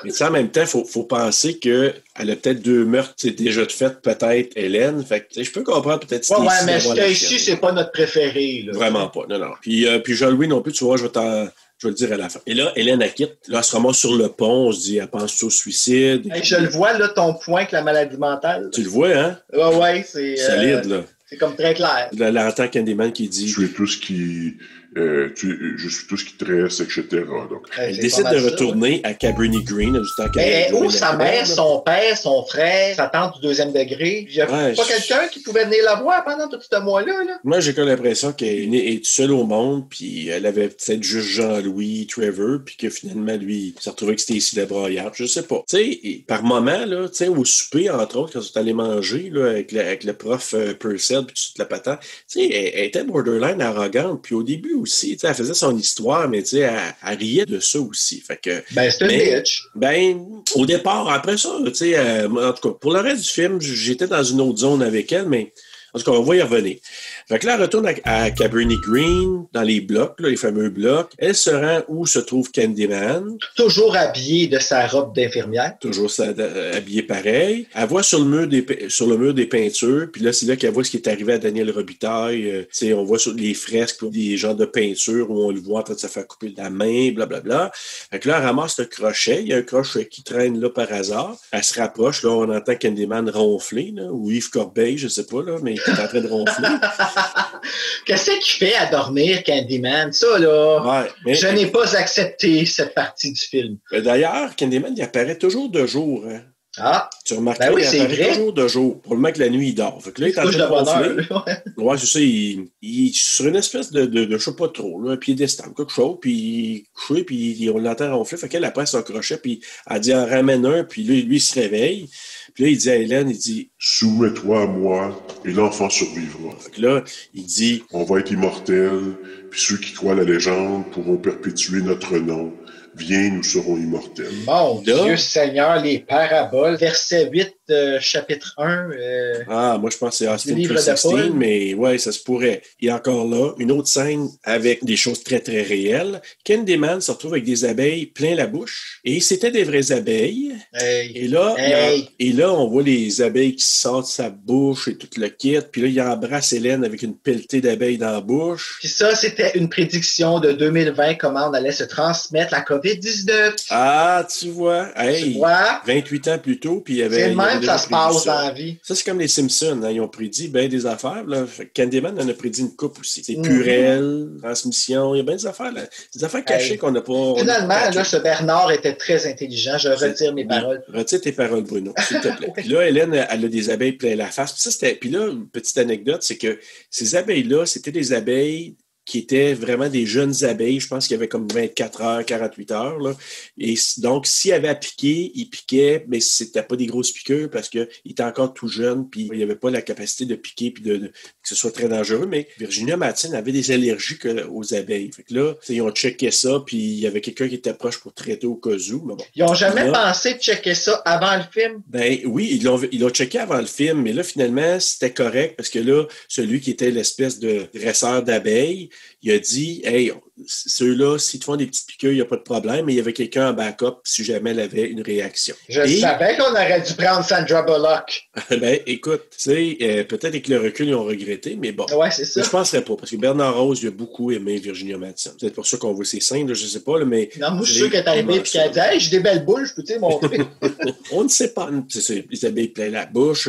Mais en même temps, il faut penser qu'elle a peut-être 2 meurtres déjà de fait, peut-être Hélène. Fait que je peux comprendre peut-être Stacy. Ouais, mais Stacy, c'est pas notre préféré. Là. Vraiment pas, non. Puis Joel non plus, tu vois, je vais le dire à la fin. Et là, Hélène, elle quitte. Là, elle se ramasse sur le pont. On se dit, elle pense au suicide. Hey, je le vois, là, ton point avec la maladie mentale. Tu le vois, hein? Ouais, c'est... Solide, là. C'est comme très clair. Là, elle entend Candyman qui dit... Je suis tout ce qui te reste, etc. Donc, elle décide de retourner à Cabrini Green. Mais où sa mère, son père, son frère, sa tante du 2e degré? Il n'y a pas quelqu'un qui pouvait venir la voir pendant tout ce mois-là? Là? Moi, j'ai comme l'impression qu'elle est seule au monde, puis elle avait peut-être juste Jean-Louis Trevor, puis que finalement, lui, il s'est retrouvé avec Stacy la broyarde. Je sais pas. Tu sais, par moment, là, tu sais, au souper, entre autres, quand ils sont allés manger, là, avec le prof Purcell, puis toute la patente, tu sais, elle était borderline arrogante, puis au début aussi, elle faisait son histoire, mais elle riait de ça aussi. Fait que, c'est une bitch. Au départ, après ça, en tout cas, pour le reste du film, j'étais dans une autre zone avec elle, mais en tout cas, on va y revenir. Fait que là, elle retourne à Cabrini Green, dans les blocs, là, les fameux blocs. Elle se rend où se trouve Candyman. Toujours habillée de sa robe d'infirmière. Toujours habillée pareil. Elle voit sur le mur des peintures, puis là, c'est là qu'elle voit ce qui est arrivé à Daniel Robitaille. On voit sur les fresques des genres de peintures où on le voit en train de se faire couper la main, blablabla. Fait que là, elle ramasse le crochet. Il y a un crochet qui traîne là par hasard. Elle se rapproche, là, on entend Candyman ronfler, là, ou Yves Corbeil, je sais pas, là, mais il est en train de ronfler. Qu'est-ce qu'il fait à dormir, Candyman? Ça, là, je n'ai pas accepté cette partie du film. D'ailleurs, Candyman, il apparaît toujours de jour. Hein? Ah! Tu remarques, il apparaît toujours de jour. Probablement que la nuit, il dort. Fait que là, il est en train de ronfler. Ouais, c'est ça. Il est sur une espèce de je sais pas trop, là, un piédestal, quelque chose, puis il est couché, puis on l'entend ronfler. Fait qu'elle après son crochet, puis elle dit, en ramène un, puis lui, il se réveille. Puis là, il dit à Hélène, il dit... Soumets-toi à moi, et l'enfant survivra. Fait que là, il dit... On va être immortels, puis ceux qui croient la légende pourront perpétuer notre nom. Viens, nous serons immortels. Mon Dieu Seigneur, les paraboles. Verset 8, chapitre 1. Moi, je pense que c'est Austin 3:16, mais ouais, ça se pourrait. Et encore là, une autre scène avec des choses très, très réelles. Candyman se retrouve avec des abeilles plein la bouche. Et c'était des vraies abeilles. Et là, on voit les abeilles qui sortent de sa bouche et tout le kit. Puis là, il embrasse Hélène avec une pelletée d'abeilles dans la bouche. Puis ça, c'était une prédiction de 2020, comment on allait se transmettre la COVID-19. Ah, tu vois. Hey, tu vois? 28 ans plus tôt, puis il y avait... C'est le même que ça se passe dans la vie. Ça, c'est comme les Simpsons. Hein, ils ont prédit bien des affaires. Là. Candyman en a prédit une coupe aussi. C'est Purell, transmission, il y a bien des affaires. Là. Des affaires cachées qu'on n'a pas... Finalement, là, ce Bernard était très intelligent. Je retire mes paroles. Retire tes paroles, Bruno, s'il te plaît. Puis là, Hélène, elle a des abeilles plein la face. Puis là, une petite anecdote, c'est que ces abeilles-là, c'était des abeilles qui étaient vraiment des jeunes abeilles. Je pense qu'il y avait comme 24 heures, 48 heures. Là. Et donc, s'il avait à piquer, il piquait, mais c'était pas des grosses piqûres parce qu'il était encore tout jeune, puis il n'y avait pas la capacité de piquer puis que ce soit très dangereux. Mais Virginia Madsen avait des allergies aux abeilles. Fait que là, ils ont checké ça, puis il y avait quelqu'un qui était proche pour traiter au cas où. Mais bon. Ils n'ont jamais pensé de checker ça avant le film? Ben oui, ils l'ont checké avant le film, mais là, finalement, c'était correct parce que là, celui qui était l'espèce de dresseur d'abeilles, il a dit, hey, ceux-là, s'ils te font des petites piqûres, il n'y a pas de problème, mais il y avait quelqu'un en backup si jamais elle avait une réaction. Je savais qu'on aurait dû prendre Sandra Bullock. Ben, écoute, tu sais, peut-être avec le recul, ils ont regretté, mais bon. Ouais, c'est ça. Je ne penserais pas, parce que Bernard Rose, il a beaucoup aimé Virginia Madsen. C'est peut-être pour ça qu'on voit ses scènes, là, je ne sais pas, là, mais... Non, moi, je suis sûr qu'elle est arrivée et qu'elle a dit, hey, j'ai des belles boules, je peux te montrer. On ne sait pas. C'est ça, les abeilles plein la bouche.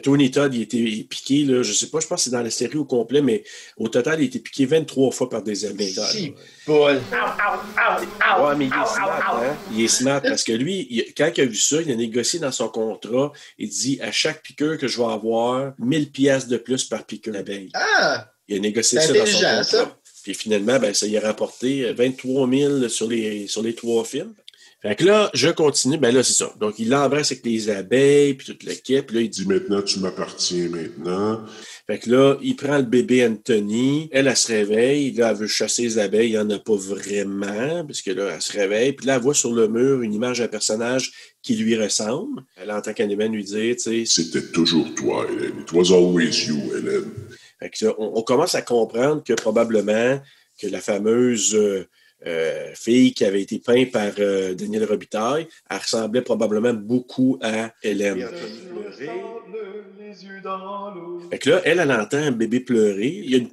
Tony Todd, il a été piqué, là, je ne sais pas, je pense que c'est dans la série au complet, mais au total, il a été piqué 23 fois par des abeilles. Si, boule. Ouais, mais il est smart, hein? Il est smart parce que lui, quand il a vu ça, il a négocié dans son contrat. Il dit, à chaque piqûre que je vais avoir, 1000 piastres de plus par piqûre d'abeille. Ah! Il a négocié ça dans son contrat. Puis finalement, ben, ça y a rapporté 23 000 sur les 3 films. Fait que là, je continue. Ben là, c'est ça. Donc, il l'embrasse avec les abeilles, puis toute l'équipe. Puis là, il dit... Maintenant, tu m'appartiens maintenant. Fait que là, il prend le bébé Anthony. Elle se réveille. Là, elle veut chasser les abeilles. Il n'y en a pas vraiment, parce que là, elle se réveille. Puis là, elle voit sur le mur une image d'un personnage qui lui ressemble. Elle entend Candyman lui dire, tu sais... C'était toujours toi, Hélène. It was always you, Hélène. Fait que là, on commence à comprendre que probablement que la fameuse... fille qui avait été peinte par Daniel Robitaille, elle ressemblait probablement beaucoup à Hélène. Fait que là, elle entend un bébé pleurer. Il y a une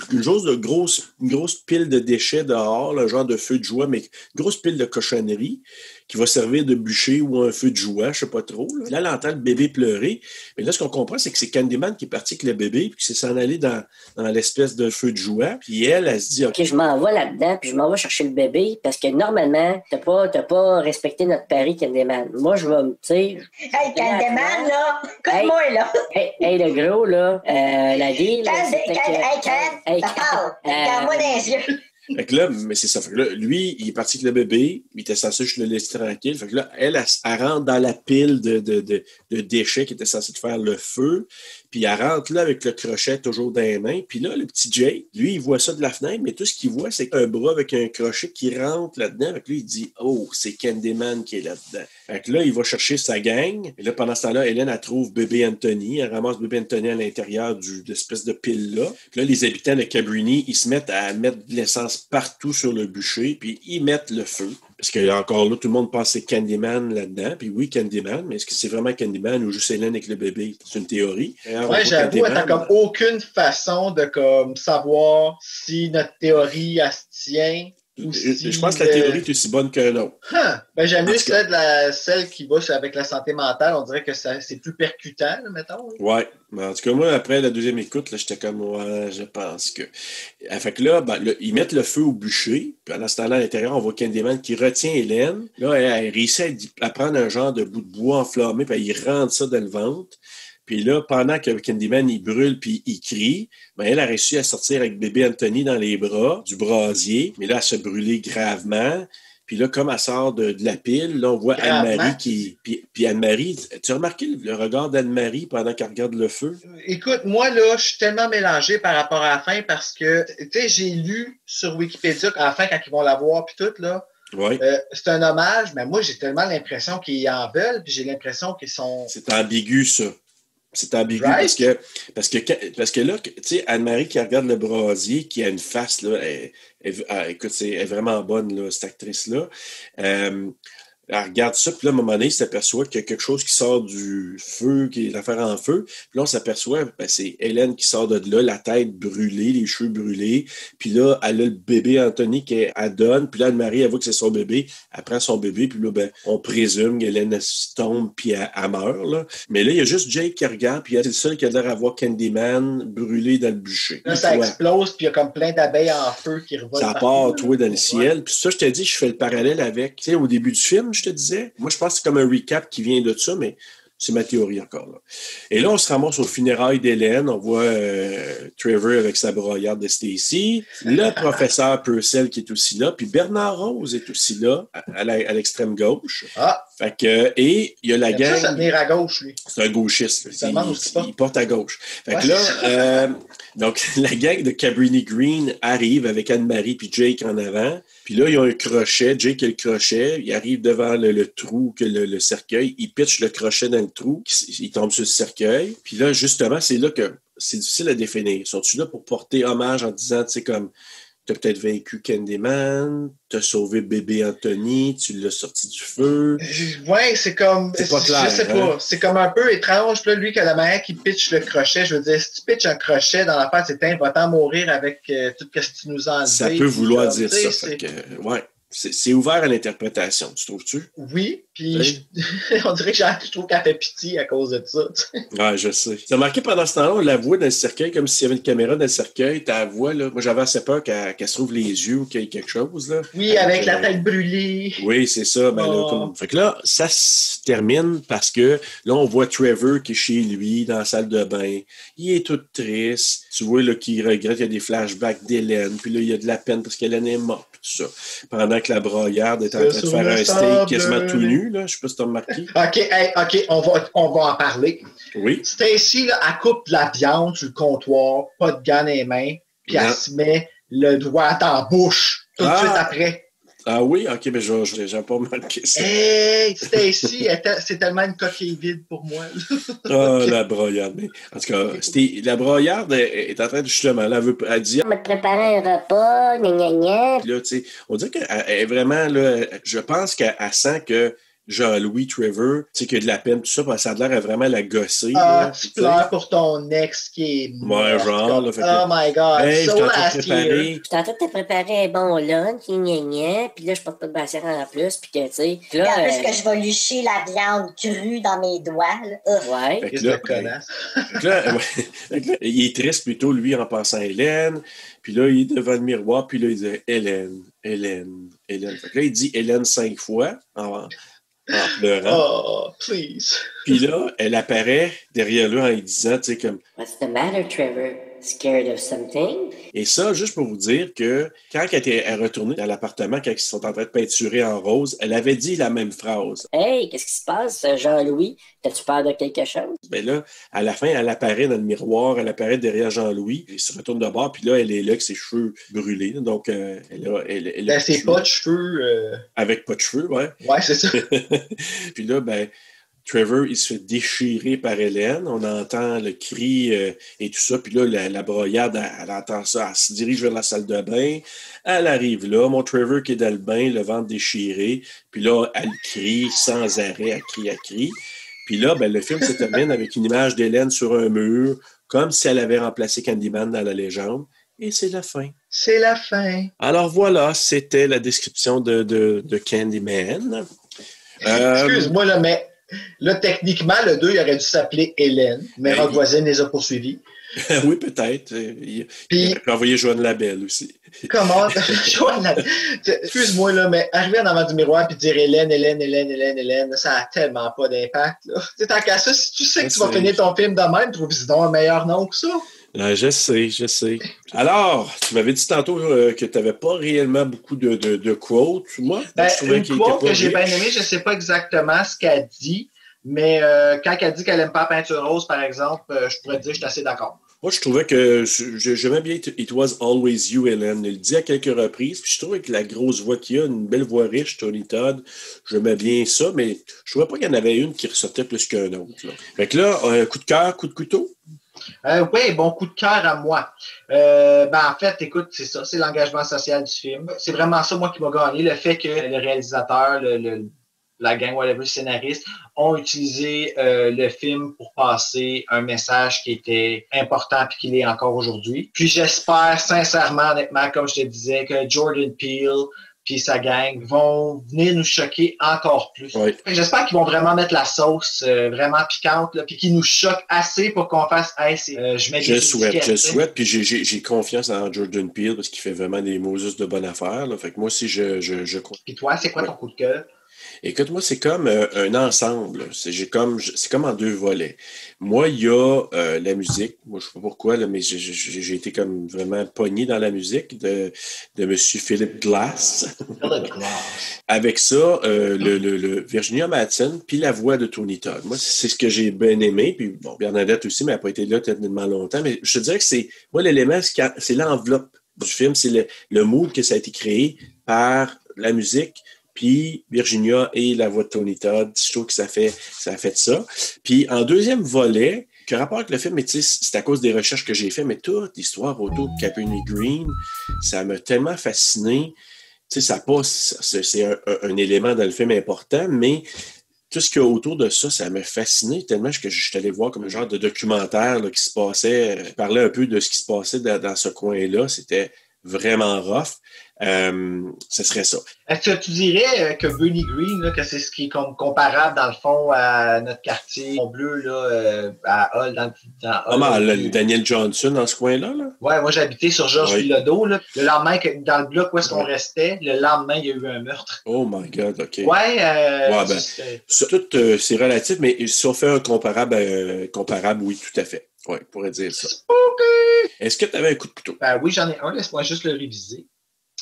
grosse pile de déchets dehors, là, un genre de feu de joie, mais une grosse pile de cochonneries qui va servir de bûcher ou un feu de joie, je sais pas trop. Là, elle entend le bébé pleurer. Mais là, ce qu'on comprend, c'est que c'est Candyman qui est parti avec le bébé puis qui s'est s'en allé dans l'espèce de feu de joie. Puis elle se dit... OK, je m'en vais là-dedans puis je m'en vais chercher le bébé parce que normalement, t'as pas respecté notre pari, Candyman. Moi, je vais, tu sais... Hey, Candyman, là! Écoute-moi, là! Hey, le gros, là, la vie... Hey, ça parle! Regarde-moi dans les yeux! Fait que là, mais c'est ça. Fait que là, lui, il est parti avec le bébé, il était censé juste le laisser tranquille. Fait que là, elle rentre dans la pile de déchets qui était censé faire le feu. Puis elle rentre là avec le crochet toujours dans les mains. Puis là, le petit Jake, lui, il voit ça de la fenêtre, mais tout ce qu'il voit, c'est un bras avec un crochet qui rentre là-dedans. Fait que lui, il dit « Oh, c'est Candyman qui est là-dedans. » Fait que là, il va chercher sa gang. Et là, pendant ce temps-là, Hélène, elle trouve bébé Anthony. Elle ramasse bébé Anthony à l'intérieur de l'espèce de pile-là. Puis là, les habitants de Cabrini, ils se mettent à mettre de l'essence partout sur le bûcher, puis ils mettent le feu. Parce que encore là, tout le monde pense que c'est Candyman là-dedans. Puis oui, Candyman, mais est-ce que c'est vraiment Candyman ou juste Hélène avec le bébé? C'est une théorie. Ouais, j'avoue, t'as comme aucune façon de comme savoir si notre théorie, elle se tient. Je pense que la théorie est aussi bonne que l'autre. Ben, j'aime mieux celle qui va avec la santé mentale. On dirait que c'est plus percutant, là, mettons. Ouais. Mais en tout cas, moi, après la deuxième écoute, là, j'étais comme, ouais, je pense que... Fait que là, ils mettent le feu au bûcher. Puis pendant ce temps-là, à l'intérieur, on voit Candyman qui retient Hélène. Là, elle réussit à prendre un genre de bout de bois enflammé, puis il rentre ça dans le ventre. Puis là, pendant que Candyman, il brûle puis il crie, ben elle a réussi à sortir avec bébé Anthony dans les bras du brasier. Mais là, elle se brûlait gravement. Puis là, comme elle sort de la pile, là, on voit Anne-Marie qui... Puis Anne-Marie, tu as remarqué le regard d'Anne-Marie pendant qu'elle regarde le feu? Écoute, moi, là, je suis tellement mélangé par rapport à la fin parce que, tu sais, j'ai lu sur Wikipédia qu'à la fin, quand ils vont la voir puis tout, là, ouais. C'est un hommage, mais moi, j'ai tellement l'impression qu'ils en veulent, puis j'ai l'impression qu'ils sont... C'est ambigu, ça. C'est ambigu parce que là, tu sais, Anne-Marie qui regarde le brasier, qui a une face, là, écoute, elle est vraiment bonne, là, cette actrice-là. Elle regarde ça, puis là, à un moment donné, elle s'aperçoit qu'il y a quelque chose qui sort du feu, qui est l'affaire en feu. Puis là, on s'aperçoit, c'est Hélène qui sort de là, la tête brûlée, les cheveux brûlés. Puis là, elle a le bébé Anthony qu'elle donne. Puis là, Anne-Marie, elle voit que c'est son bébé. Elle prend son bébé, puis là, on présume qu'Hélène tombe, puis elle meurt, là. Mais là, il y a juste Jake qui regarde, puis c'est le seul qui a l'air à voir Candyman brûlé dans le bûcher. Là, ça explose, puis il y a comme plein d'abeilles en feu qui revolent. Ça part, toi, dans le ciel. Puis ça, je te dis, je fais le parallèle avec, tu sais, au début du film, je te disais. Moi, je pense que c'est comme un recap qui vient de ça, mais c'est ma théorie encore. Là. Et là, on se ramasse aux funérailles d'Hélène. On voit Trevor avec sa broyade de Stacy. Le professeur Purcell qui est aussi là. Puis Bernard Rose est aussi là, à l'extrême gauche. Ah! Fait que, et il y a la gang... Ça tenir à gauche, lui. C'est un gauchiste. Il porte à gauche. Fait que là, donc, la gang de Cabrini Green arrive avec Anne-Marie puis Jake en avant. Puis là, il y a un crochet. Jake a le crochet. Il arrive devant le trou, le cercueil. Il pitche le crochet dans le trou. Il tombe sur le cercueil. Puis là, justement, c'est là que c'est difficile à définir. Sont-ils là pour porter hommage en disant, tu sais, comme... T'as peut-être vaincu Candyman, t'as sauvé bébé Anthony, tu l'as sorti du feu. Ouais, c'est comme... C'est pas clair, je sais pas. C'est comme un peu étrange. Puis là, lui, que la manière qui pitche le crochet, je veux dire, si tu pitches un crochet dans l'affaire, c'est va-t'en mourir avec tout ce que tu nous as enlevé. Ça peut vouloir dire ça. Fait que, ouais. C'est ouvert à l'interprétation, tu trouves-tu? Oui, Puis on dirait que je trouve qu'elle fait pitié à cause de ça. Ouais, je sais. Tu as remarqué pendant ce temps-là, on la voit dans le cercueil comme s'il y avait une caméra dans le cercueil. Tu la vois, là. Moi, j'avais assez peur qu'elle se trouve les yeux ou qu'il y ait quelque chose, là. Oui, avec la tête brûlée. Oui, c'est ça. Ben, là, Fait que là, ça se termine parce que là, on voit Trevor qui est chez lui dans la salle de bain. Il est tout triste. Tu vois là, qu'il regrette, il y a des flashbacks d'Hélène. Puis là, il y a de la peine parce qu'Hélène est morte. Tout ça. Pendant que la broyarde est en train de faire un steak quasiment tout nu, là. Je sais pas si tu as remarqué. OK, on va en parler. Oui. Stacy, là, elle coupe de la viande sur le comptoir, pas de gants dans les mains, puis elle se met le doigt dans la bouche tout de suite après. Ah oui? OK, mais j'ai pas remarqué ça. Hey, Stacy, c'est tellement une coquille vide pour moi. Ah, la broyarde. Mais, en tout cas, la broyarde est en train de justement, elle dit... On va te préparer un repas, gna gna gna. Là, tu sais, on dirait qu'elle est vraiment, là, je pense qu'elle sent que Jean-Louis Trevor, tu sais, qu'il y a de la peine, tout ça, parce que ça a l'air à vraiment la gosser. Ah, tu pleures pour ton ex qui est mort. Ouais, genre, là, oh my God, hey, so last Je suis en train de te préparer un bon lunch, gna gna, puis là, je porte pas de brassière en plus, puis que, tu sais... Puis en plus que je vais lucher la viande crue dans mes doigts, là. Ouais. Fait que là, il est triste plutôt, lui, en passant à Hélène. Puis là, il est devant le miroir, puis là, il dit Hélène. Fait que là, il dit Hélène 5 fois en pleurant. Oh, please. Puis là, elle apparaît derrière lui en lui disant, tu sais, comme... What's the matter, Trevor? Scared of something? Et ça, juste pour vous dire que quand elle est retournée dans l'appartement, quand ils sont en train de peinturer en rose, elle avait dit la même phrase. Hey, qu'est-ce qui se passe, Jean-Louis? T'as-tu peur de quelque chose? Ben là, à la fin, elle apparaît dans le miroir, elle apparaît derrière Jean-Louis, il se retourne de bord, puis là, elle est là avec ses cheveux brûlés. Donc, elle a ses pas de cheveux. Avec pas de cheveux, ouais. Ouais, c'est ça. Puis là, ben... Trevor, il se fait déchirer par Hélène. On entend le cri et tout ça. Puis là, la broyade, elle entend ça. Elle se dirige vers la salle de bain. Elle arrive là. Mon Trevor qui est dans le bain, le ventre déchiré. Puis là, elle crie sans arrêt. Elle crie. Puis là, ben, le film se termine avec une image d'Hélène sur un mur, comme si elle avait remplacé Candyman dans la légende. Et c'est la fin. C'est la fin. Alors voilà, c'était la description de Candyman. Excuse-moi, là, mais... Là, techniquement, le 2, il aurait dû s'appeler Hélène, mais Rock Voisine les a poursuivis. Oui, peut-être. Il a envoyé Joanne Labelle aussi. Comment? Joanne Labelle. Excuse-moi, là, mais arriver en avant du miroir et dire Hélène, ça n'a tellement pas d'impact. Tant qu'à ça, si tu sais que tu vas finir ton film de même, trouve-y donc un meilleur nom que ça. Je sais. Alors, tu m'avais dit tantôt que tu n'avais pas réellement beaucoup de quotes. Moi, je trouvais une quote que j'ai bien aimée, je ne sais pas exactement ce qu'elle dit, mais quand elle dit qu'elle n'aime pas la peinture rose, par exemple, je pourrais te dire que je suis assez d'accord. Moi, je trouvais que j'aimais bien It Was Always You, Hélène. Il le dit à quelques reprises, puis je trouvais que la grosse voix qu'il a, une belle voix riche, Tony Todd, j'aimais bien ça, mais je trouvais pas qu'il y en avait une qui ressortait plus qu'un autre. Là. Fait que là, un coup de cœur, coup de couteau? Oui, bon coup de cœur à moi. En fait, écoute, c'est ça, c'est l'engagement social du film. C'est vraiment ça, moi, qui m'a gagné. Le fait que le réalisateur, la gang, whatever, scénariste, ont utilisé le film pour passer un message qui était important et qui l'est encore aujourd'hui. Puis j'espère sincèrement, honnêtement, comme je te disais, que Jordan Peele puis sa gang vont venir nous choquer encore plus. Oui. J'espère qu'ils vont vraiment mettre la sauce vraiment piquante, puis qu'ils nous choquent assez pour qu'on fasse je souhaite, puis j'ai confiance en Jordan Peele parce qu'il fait vraiment des Moses de bonne affaire. Là. Fait que moi aussi, je crois. Puis toi, c'est quoi ton coup de cœur? Écoute, moi, c'est comme un ensemble. C'est comme en 2 volets. Moi, il y a la musique. Moi, je sais pas pourquoi, là, mais j'ai été comme vraiment pogné dans la musique de M. Philip Glass. Avec ça, le Virginia Madsen, puis la voix de Tony Todd. Moi, c'est ce que j'ai bien aimé. Puis bon, Bernadette aussi, mais elle n'a pas été là tellement longtemps. Mais je te dirais que moi, l'élément, c'est l'enveloppe du film. C'est le mood que ça a été créé par la musique, puis Virginia et la voix de Tony Todd. Je trouve que ça fait ça. Puis en deuxième volet, qui a rapport avec le film, mais c'est à cause des recherches que j'ai fait, mais toute l'histoire autour de Cabrini Green, ça m'a tellement fasciné. Tu sais, c'est un élément dans le film important, mais tout ce qu'il y a autour de ça, ça m'a fasciné tellement que je suis allé voir comme un genre de documentaire là, qui se passait, parlait un peu de ce qui se passait dans ce coin-là. C'était vraiment rough, ce serait ça. Est-ce que tu dirais que Bowling Green, là, que c'est ce qui est comparable, dans le fond, à notre quartier bleu, là, à Hull, le Daniel Johnson, dans ce coin-là? Là? Ouais, moi, j'habitais sur Georges Bilodeau, là. Le lendemain, dans le bloc où est-ce qu'on restait, le lendemain, il y a eu un meurtre. Oh my God, OK. C'est relatif, mais si on fait un comparable, oui, tout à fait. Oui, on pourrait dire ça. Spooky! Est-ce que tu avais un coup de couteau? Oui, j'en ai un. Laisse-moi juste le réviser.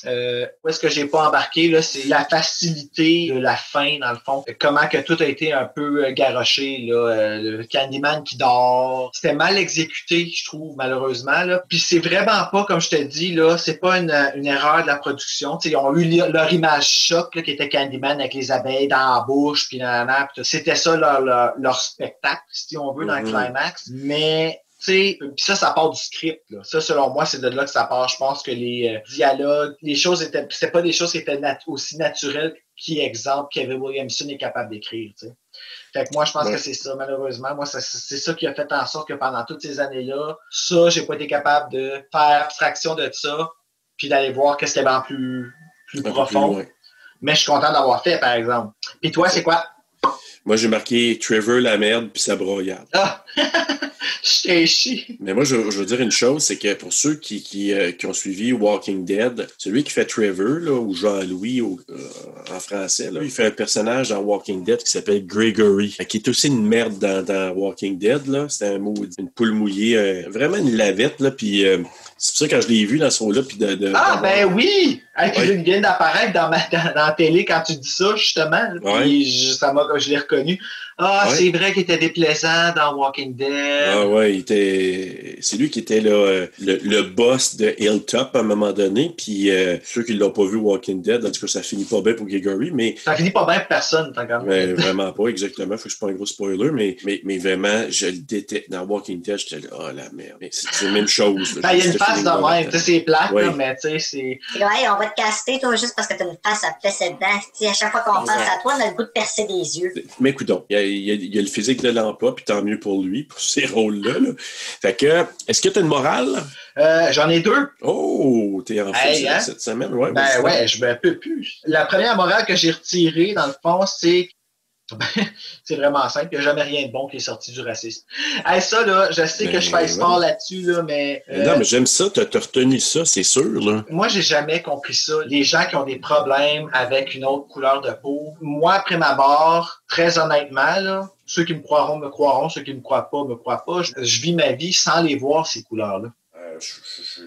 Où est-ce que j'ai pas embarqué, là, c'est la facilité de la fin, dans le fond. Comment que tout a été un peu garoché, là. Le Candyman qui dort. C'était mal exécuté, je trouve, malheureusement, là. Puis c'est vraiment pas, comme je te dis, là, c'est pas une erreur de la production. T'sais, ils ont eu leur image choc, là, qui était Candyman avec les abeilles dans la bouche, puis c'était ça leur spectacle, si on veut, dans le climax. Mais puis ça part du script, là. Ça, selon moi, c'est de là que ça part. Je pense que les dialogues, c'était pas des choses qui étaient aussi naturelles qu'exemple Kevin Williamson est capable d'écrire, t'sais. Fait que moi, je pense que c'est ça, malheureusement. Moi, c'est ça qui a fait en sorte que pendant toutes ces années-là, ça, j'ai pas été capable de faire abstraction de ça, puis d'aller voir qu'est-ce qu'il y avait en plus profond. Mais je suis content d'avoir fait, par exemple. Puis toi, c'est quoi? Moi, j'ai marqué Trevor la merde puis sa broyade. Ah! Je t'ai chié. Mais moi, je veux dire une chose, c'est que pour ceux qui ont suivi Walking Dead, celui qui fait Trevor, là, ou Jean-Louis en français, là, il fait un personnage dans Walking Dead qui s'appelle Gregory, qui est aussi une merde dans Walking Dead. Là. C'était une poule mouillée, vraiment une lavette. Là, puis c'est pour ça que quand je l'ai vu dans ce rôle-là. Oui! Il vient d'apparaître dans la télé quand tu dis ça, justement. Puis je l'ai reconnu. C'est vrai qu'il était déplaisant dans Walking Dead. C'est lui qui était là, le boss de Hilltop à un moment donné. Puis ceux qui ne l'ont pas vu Walking Dead, en tout cas, ça finit pas bien pour Gregory. Mais ça finit pas bien pour personne, tant qu'à moi. Vraiment pas, exactement. Faut que je sois pas un gros spoiler, mais vraiment, je le déteste. Dans Walking Dead, j'étais là, la merde. Mais c'est la même chose. Il y a une face de même. C'est plate, là, mais tu sais, c'est. On va te caster, toi, juste parce que tu as une face à fesser dedans. À chaque fois qu'on pense à toi, on a le goût de percer des yeux. Mais écoute donc, il y a le physique de l'emploi, puis tant mieux pour lui, pour ces rôles-là. Là. Fait que, est-ce que tu as une morale? J'en ai deux. Oh, t'es en feu cette semaine? Ouais, je me peux plus. La première morale que j'ai retirée, dans le fond, c'est c'est vraiment simple. Il n'y a jamais rien de bon qui est sorti du racisme. Ça, là, je sais que je fais sport là-dessus, là, mais... Non, mais j'aime ça. T'as retenu ça, c'est sûr, là. Moi, j'ai jamais compris ça. Les gens qui ont des problèmes avec une autre couleur de peau, moi, après ma mort, très honnêtement, là, ceux qui me croiront, ceux qui ne me croient pas, me croient pas. Je vis ma vie sans les voir, ces couleurs-là. Je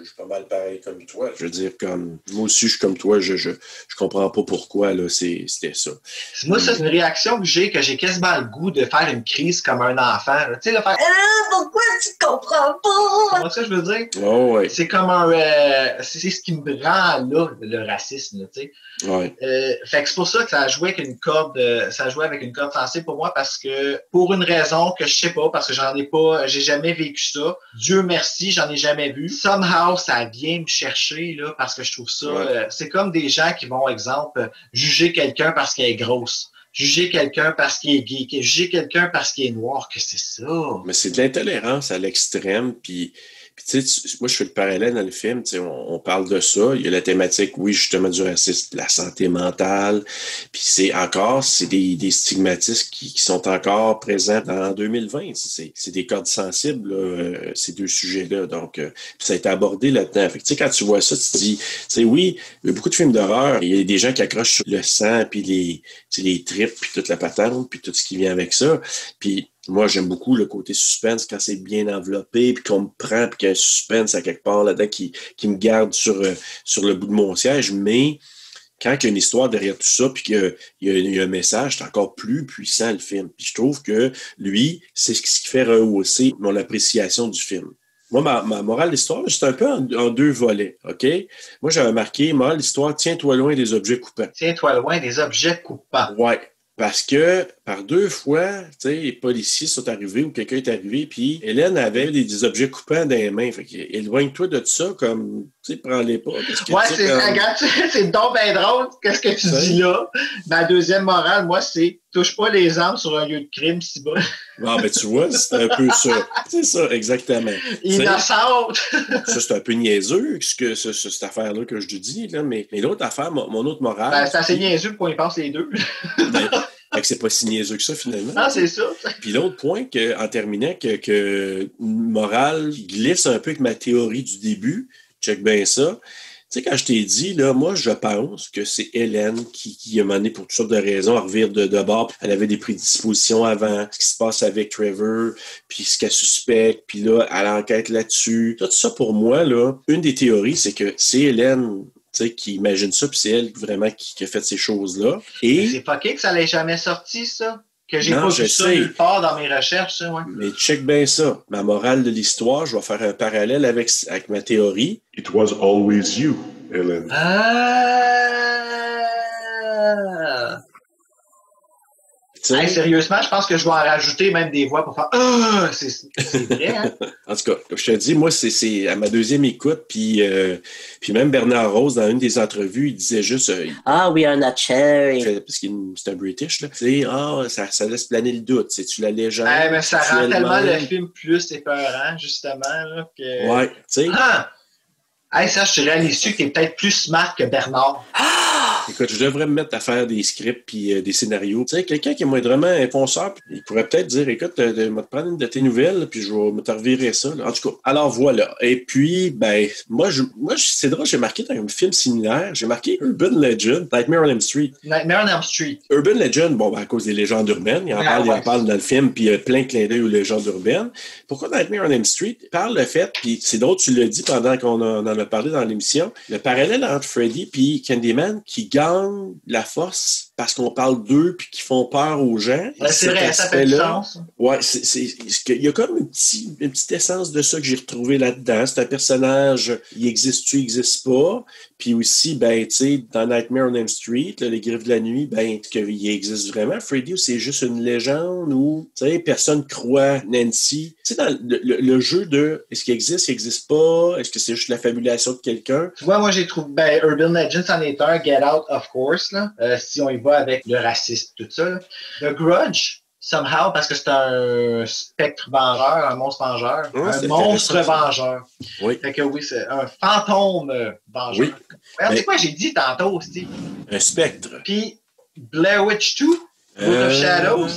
suis pas mal pareil comme toi. Je veux dire, moi aussi, je suis comme toi, je comprends pas pourquoi, là, c'était ça. Moi, ça, c'est une réaction que j'ai quasiment le goût de faire une crise comme un enfant. Tu sais, de faire pourquoi tu comprends pas? Comment ça, je veux dire? Oh, ouais. C'est comme c'est ce qui me rend là, le racisme, tu sais. Ouais. Fait que c'est pour ça que ça a joué avec une corde sensible pour moi, parce que, pour une raison que je sais pas, parce que j'ai jamais vécu ça. Dieu merci, j'en ai jamais vu. Somehow, ça vient me chercher, là, parce que je trouve ça, c'est comme des gens qui vont, exemple, juger quelqu'un parce qu'elle est grosse. Juger quelqu'un parce qu'il est gay, juger quelqu'un parce qu'il est noir, que c'est ça. Mais c'est de l'intolérance à l'extrême, puis tu sais, moi, je fais le parallèle dans le film, tu sais, on parle de ça, il y a la thématique, oui, justement, du racisme, de la santé mentale, puis c'est des stigmatismes qui sont encore présents en 2020. C'est des cordes sensibles, là, ces deux sujets-là, donc ça a été abordé là-dedans. Fait que, tu sais, quand tu vois ça, tu te dis, tu sais, oui, il y a beaucoup de films d'horreur, il y a des gens qui accrochent sur le sang, puis les tripes, puis toute la patente, puis tout ce qui vient avec ça, puis moi, j'aime beaucoup le côté suspense quand c'est bien enveloppé, puis qu'on me prend, puis qu'il y a un suspense à quelque part là-dedans qui me garde sur le bout de mon siège. Mais quand il y a une histoire derrière tout ça, puis qu'il y a un message, c'est encore plus puissant, le film. Puis je trouve que lui, c'est ce qui fait rehausser mon appréciation du film. Moi, ma morale d'histoire, c'est un peu en deux volets, OK? Moi, j'avais marqué, morale d'histoire, tiens-toi loin des objets coupants. Tiens-toi loin des objets coupants. Ouais. Parce que par deux fois, tu sais, les policiers sont arrivés ou quelqu'un est arrivé, puis Hélène avait des objets coupants dans les mains. Fait que éloigne-toi de ça comme, tu Tu sais, prends-les pas. Parce que, Ouais, tu sais, c'est regarde, c'est donc bien drôle, qu'est-ce que tu dis là. Ma deuxième morale, moi, c'est touche pas les armes sur un lieu de crime, si bas. Ah, ben tu vois, c'est un peu ça. C'est ça, exactement. Innocente! Ça, c'est un peu niaiseux, cette affaire-là que je te dis, là, mais l'autre affaire, mon autre morale... Ben, c'est assez niaiseux pour qu'on y pense les deux. Fait que c'est pas si niaiseux que ça, finalement. Ah, c'est ça. Puis l'autre point, en terminant, que une morale qui glisse un peu avec ma théorie du début, check bien ça. Tu sais, quand je t'ai dit, là, moi, je pense que c'est Hélène qui a mené pour toutes sortes de raisons à revenir de bord. Elle avait des prédispositions avant, ce qui se passe avec Trevor, puis ce qu'elle suspecte, puis là, elle enquête là-dessus. Tout ça, pour moi, là, une des théories, c'est que c'est Hélène, tu sais, qui imagine ça, puis c'est elle vraiment qui a fait ces choses-là. Et c'est fucké que ça l'ait jamais sorti, ça. Que j'ai pas vu ça nulle part dans mes recherches, ça, ouais. Mais check bien ça. Ma morale de l'histoire, je vais faire un parallèle avec ma théorie. It was always you, Hélène. Hey, sérieusement, je pense que je vais en rajouter même des voix pour faire « c'est vrai, hein? » En tout cas, je te dis, moi, c'est à ma deuxième écoute, puis même Bernard Rose, dans une des entrevues, il disait juste... we are not cherry. Parce qu'il c'est un British, là. Tu sais, ça laisse planer le doute. C'est-tu la légende? Hey, mais ça rend tellement le film plus épeurant, justement, là, que... Ouais, tu sais... Hey, ça, je te réalise que t'es peut-être plus smart que Bernard. Écoute, je devrais me mettre à faire des scripts puis des scénarios. Tu sais, quelqu'un qui est moindrement un fonceur, il pourrait peut-être dire, écoute, je vais te prendre une de tes nouvelles, puis je vais me te revirer ça. Là. En tout cas, alors voilà. Et puis, ben, moi c'est drôle, j'ai marqué dans un film similaire, j'ai marqué Urban Legend, Nightmare on Elm Street. Nightmare on Elm Street. Urban Legend, bon, ben, à cause des légendes urbaines, il en parle dans le film, puis il y a plein de clins d'œil aux légendes urbaines. Pourquoi Nightmare on Elm Street? Il parle le fait, puis c'est drôle, tu l'as dit pendant qu'on en a parlé dans l'émission, le parallèle entre Freddy puis Candyman qui gagne la force parce qu'on parle d'eux puis qui font peur aux gens. Ouais, c'est vrai, ça fait du sens. Ouais, il y a comme une petite essence de ça que j'ai retrouvé là-dedans. C'est un personnage, il existe-tu, il n'existe pas. Puis aussi, ben, tu sais, dans Nightmare on Elm Street, là, les griffes de la nuit, ben, il existe vraiment. Freddy, c'est juste une légende où, tu sais, personne croit Nancy. Tu sais, dans le jeu de est-ce qu'il existe, il n'existe pas, est-ce que c'est juste la fabulation de quelqu'un? Tu vois, moi, j'ai trouvé, ben, Urban Legends en est un, Get Out, of course, là, si on y va avec le racisme, tout ça, là. The Grudge, somehow, parce que c'est un spectre vengeur, un monstre vengeur, un monstre vengeur. Oui. Fait que oui, c'est un fantôme vengeur. Oui. C'est quoi j'ai dit tantôt aussi? Un spectre. Puis Blair Witch 2, Book of Shadows.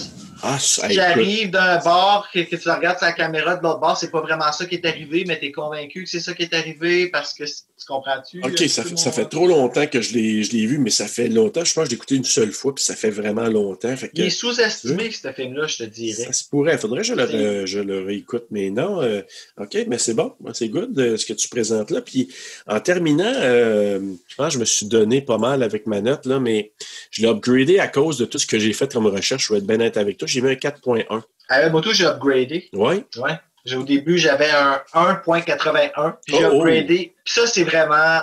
Qui arrive d'un bar, que tu regardes sa caméra de l'autre bord, c'est pas vraiment ça qui est arrivé, mais t'es convaincu que c'est ça qui est arrivé parce que tu comprends-tu? OK, ça fait trop longtemps que je l'ai vu, mais ça fait longtemps. Je pense que je l'ai écouté une seule fois, puis ça fait vraiment longtemps. Fait que, il est sous-estimé, ce film-là, je te dirais. Ça se pourrait. Il faudrait que je le réécoute, mais non. OK, mais c'est bon. C'est good ce que tu présentes là. Puis en terminant, je pense que je me suis donné pas mal avec ma note, là, mais je l'ai upgradé à cause de tout ce que j'ai fait comme recherche. Je vais être bien honnête avec toi. J'ai mis un 4.1. Avec Moto, j'ai upgradé. Oui? Ouais. Au début, j'avais un 1.81, puis j'ai upgradé. Puis ça, c'est vraiment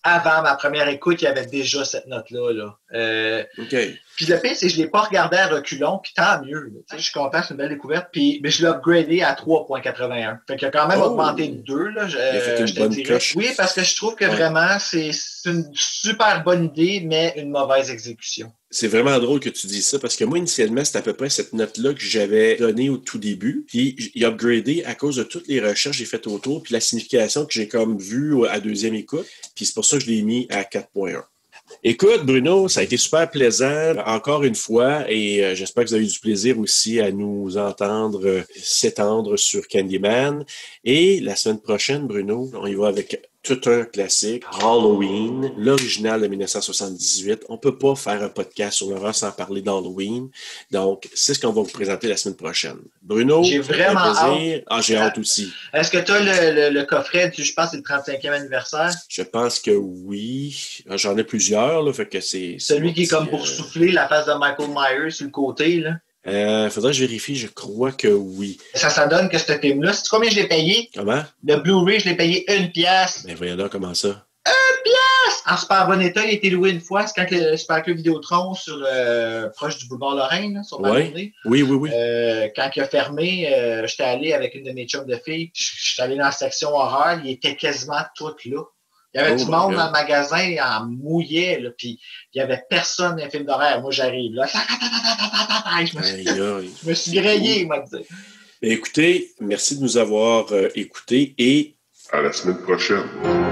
avant ma première écoute, il y avait déjà cette note-là. Là. OK. Puis le pire, c'est que je ne l'ai pas regardé à reculons, puis tant mieux. Je suis content, c'est une belle découverte. Puis mais je l'ai upgradé à 3.81. Fait qu'il a quand même augmenté de 2. Là, il a fait une bonne coche. Oui, parce que je trouve que vraiment, c'est une super bonne idée, mais une mauvaise exécution. C'est vraiment drôle que tu dises ça, parce que moi, initialement, c'était à peu près cette note-là que j'avais donnée au tout début. Puis, il a upgradé à cause de toutes les recherches que j'ai faites autour, puis la signification que j'ai comme vue à deuxième écoute. Puis, c'est pour ça que je l'ai mis à 4.1. Écoute, Bruno, ça a été super plaisant, encore une fois, et j'espère que vous avez eu du plaisir aussi à nous entendre s'étendre sur Candyman. Et la semaine prochaine, Bruno, on y va avec tout un classique, Halloween, l'original de 1978. On peut pas faire un podcast sur l'horreur sans parler d'Halloween. Donc, c'est ce qu'on va vous présenter la semaine prochaine. Bruno, j'ai vraiment hâte. Ah, j'ai hâte aussi. Est-ce que tu as le coffret du, je pense, c'est le 35e anniversaire? Je pense que oui. J'en ai plusieurs, là, fait que c'est... Celui qui est comme pour souffler la face de Michael Myers sur le côté, là. Faudrait que je vérifie, je crois que oui. Ça donne que ce film-là, sais-tu combien je l'ai payé? Comment? Le Blu-ray, je l'ai payé 1 pièce. Mais voyons là, comment ça? 1 pièce! En super bon état, il a été loué une fois. C'est quand le Super Club Vidéotron sur proche du boulevard Lorraine, là, sur ma journée. Oui. Quand il a fermé, j'étais allé avec une de mes chums de filles. J'étais allé dans la section horreur, il était quasiment tout là. Il y avait Oh du my monde God. dans le magasin en mouillait, là, puis il y avait personne dans les films d'horreur. Moi, j'arrive là. Je me suis grillé, il m'a dit. Écoutez, merci de nous avoir écoutés et À la semaine prochaine.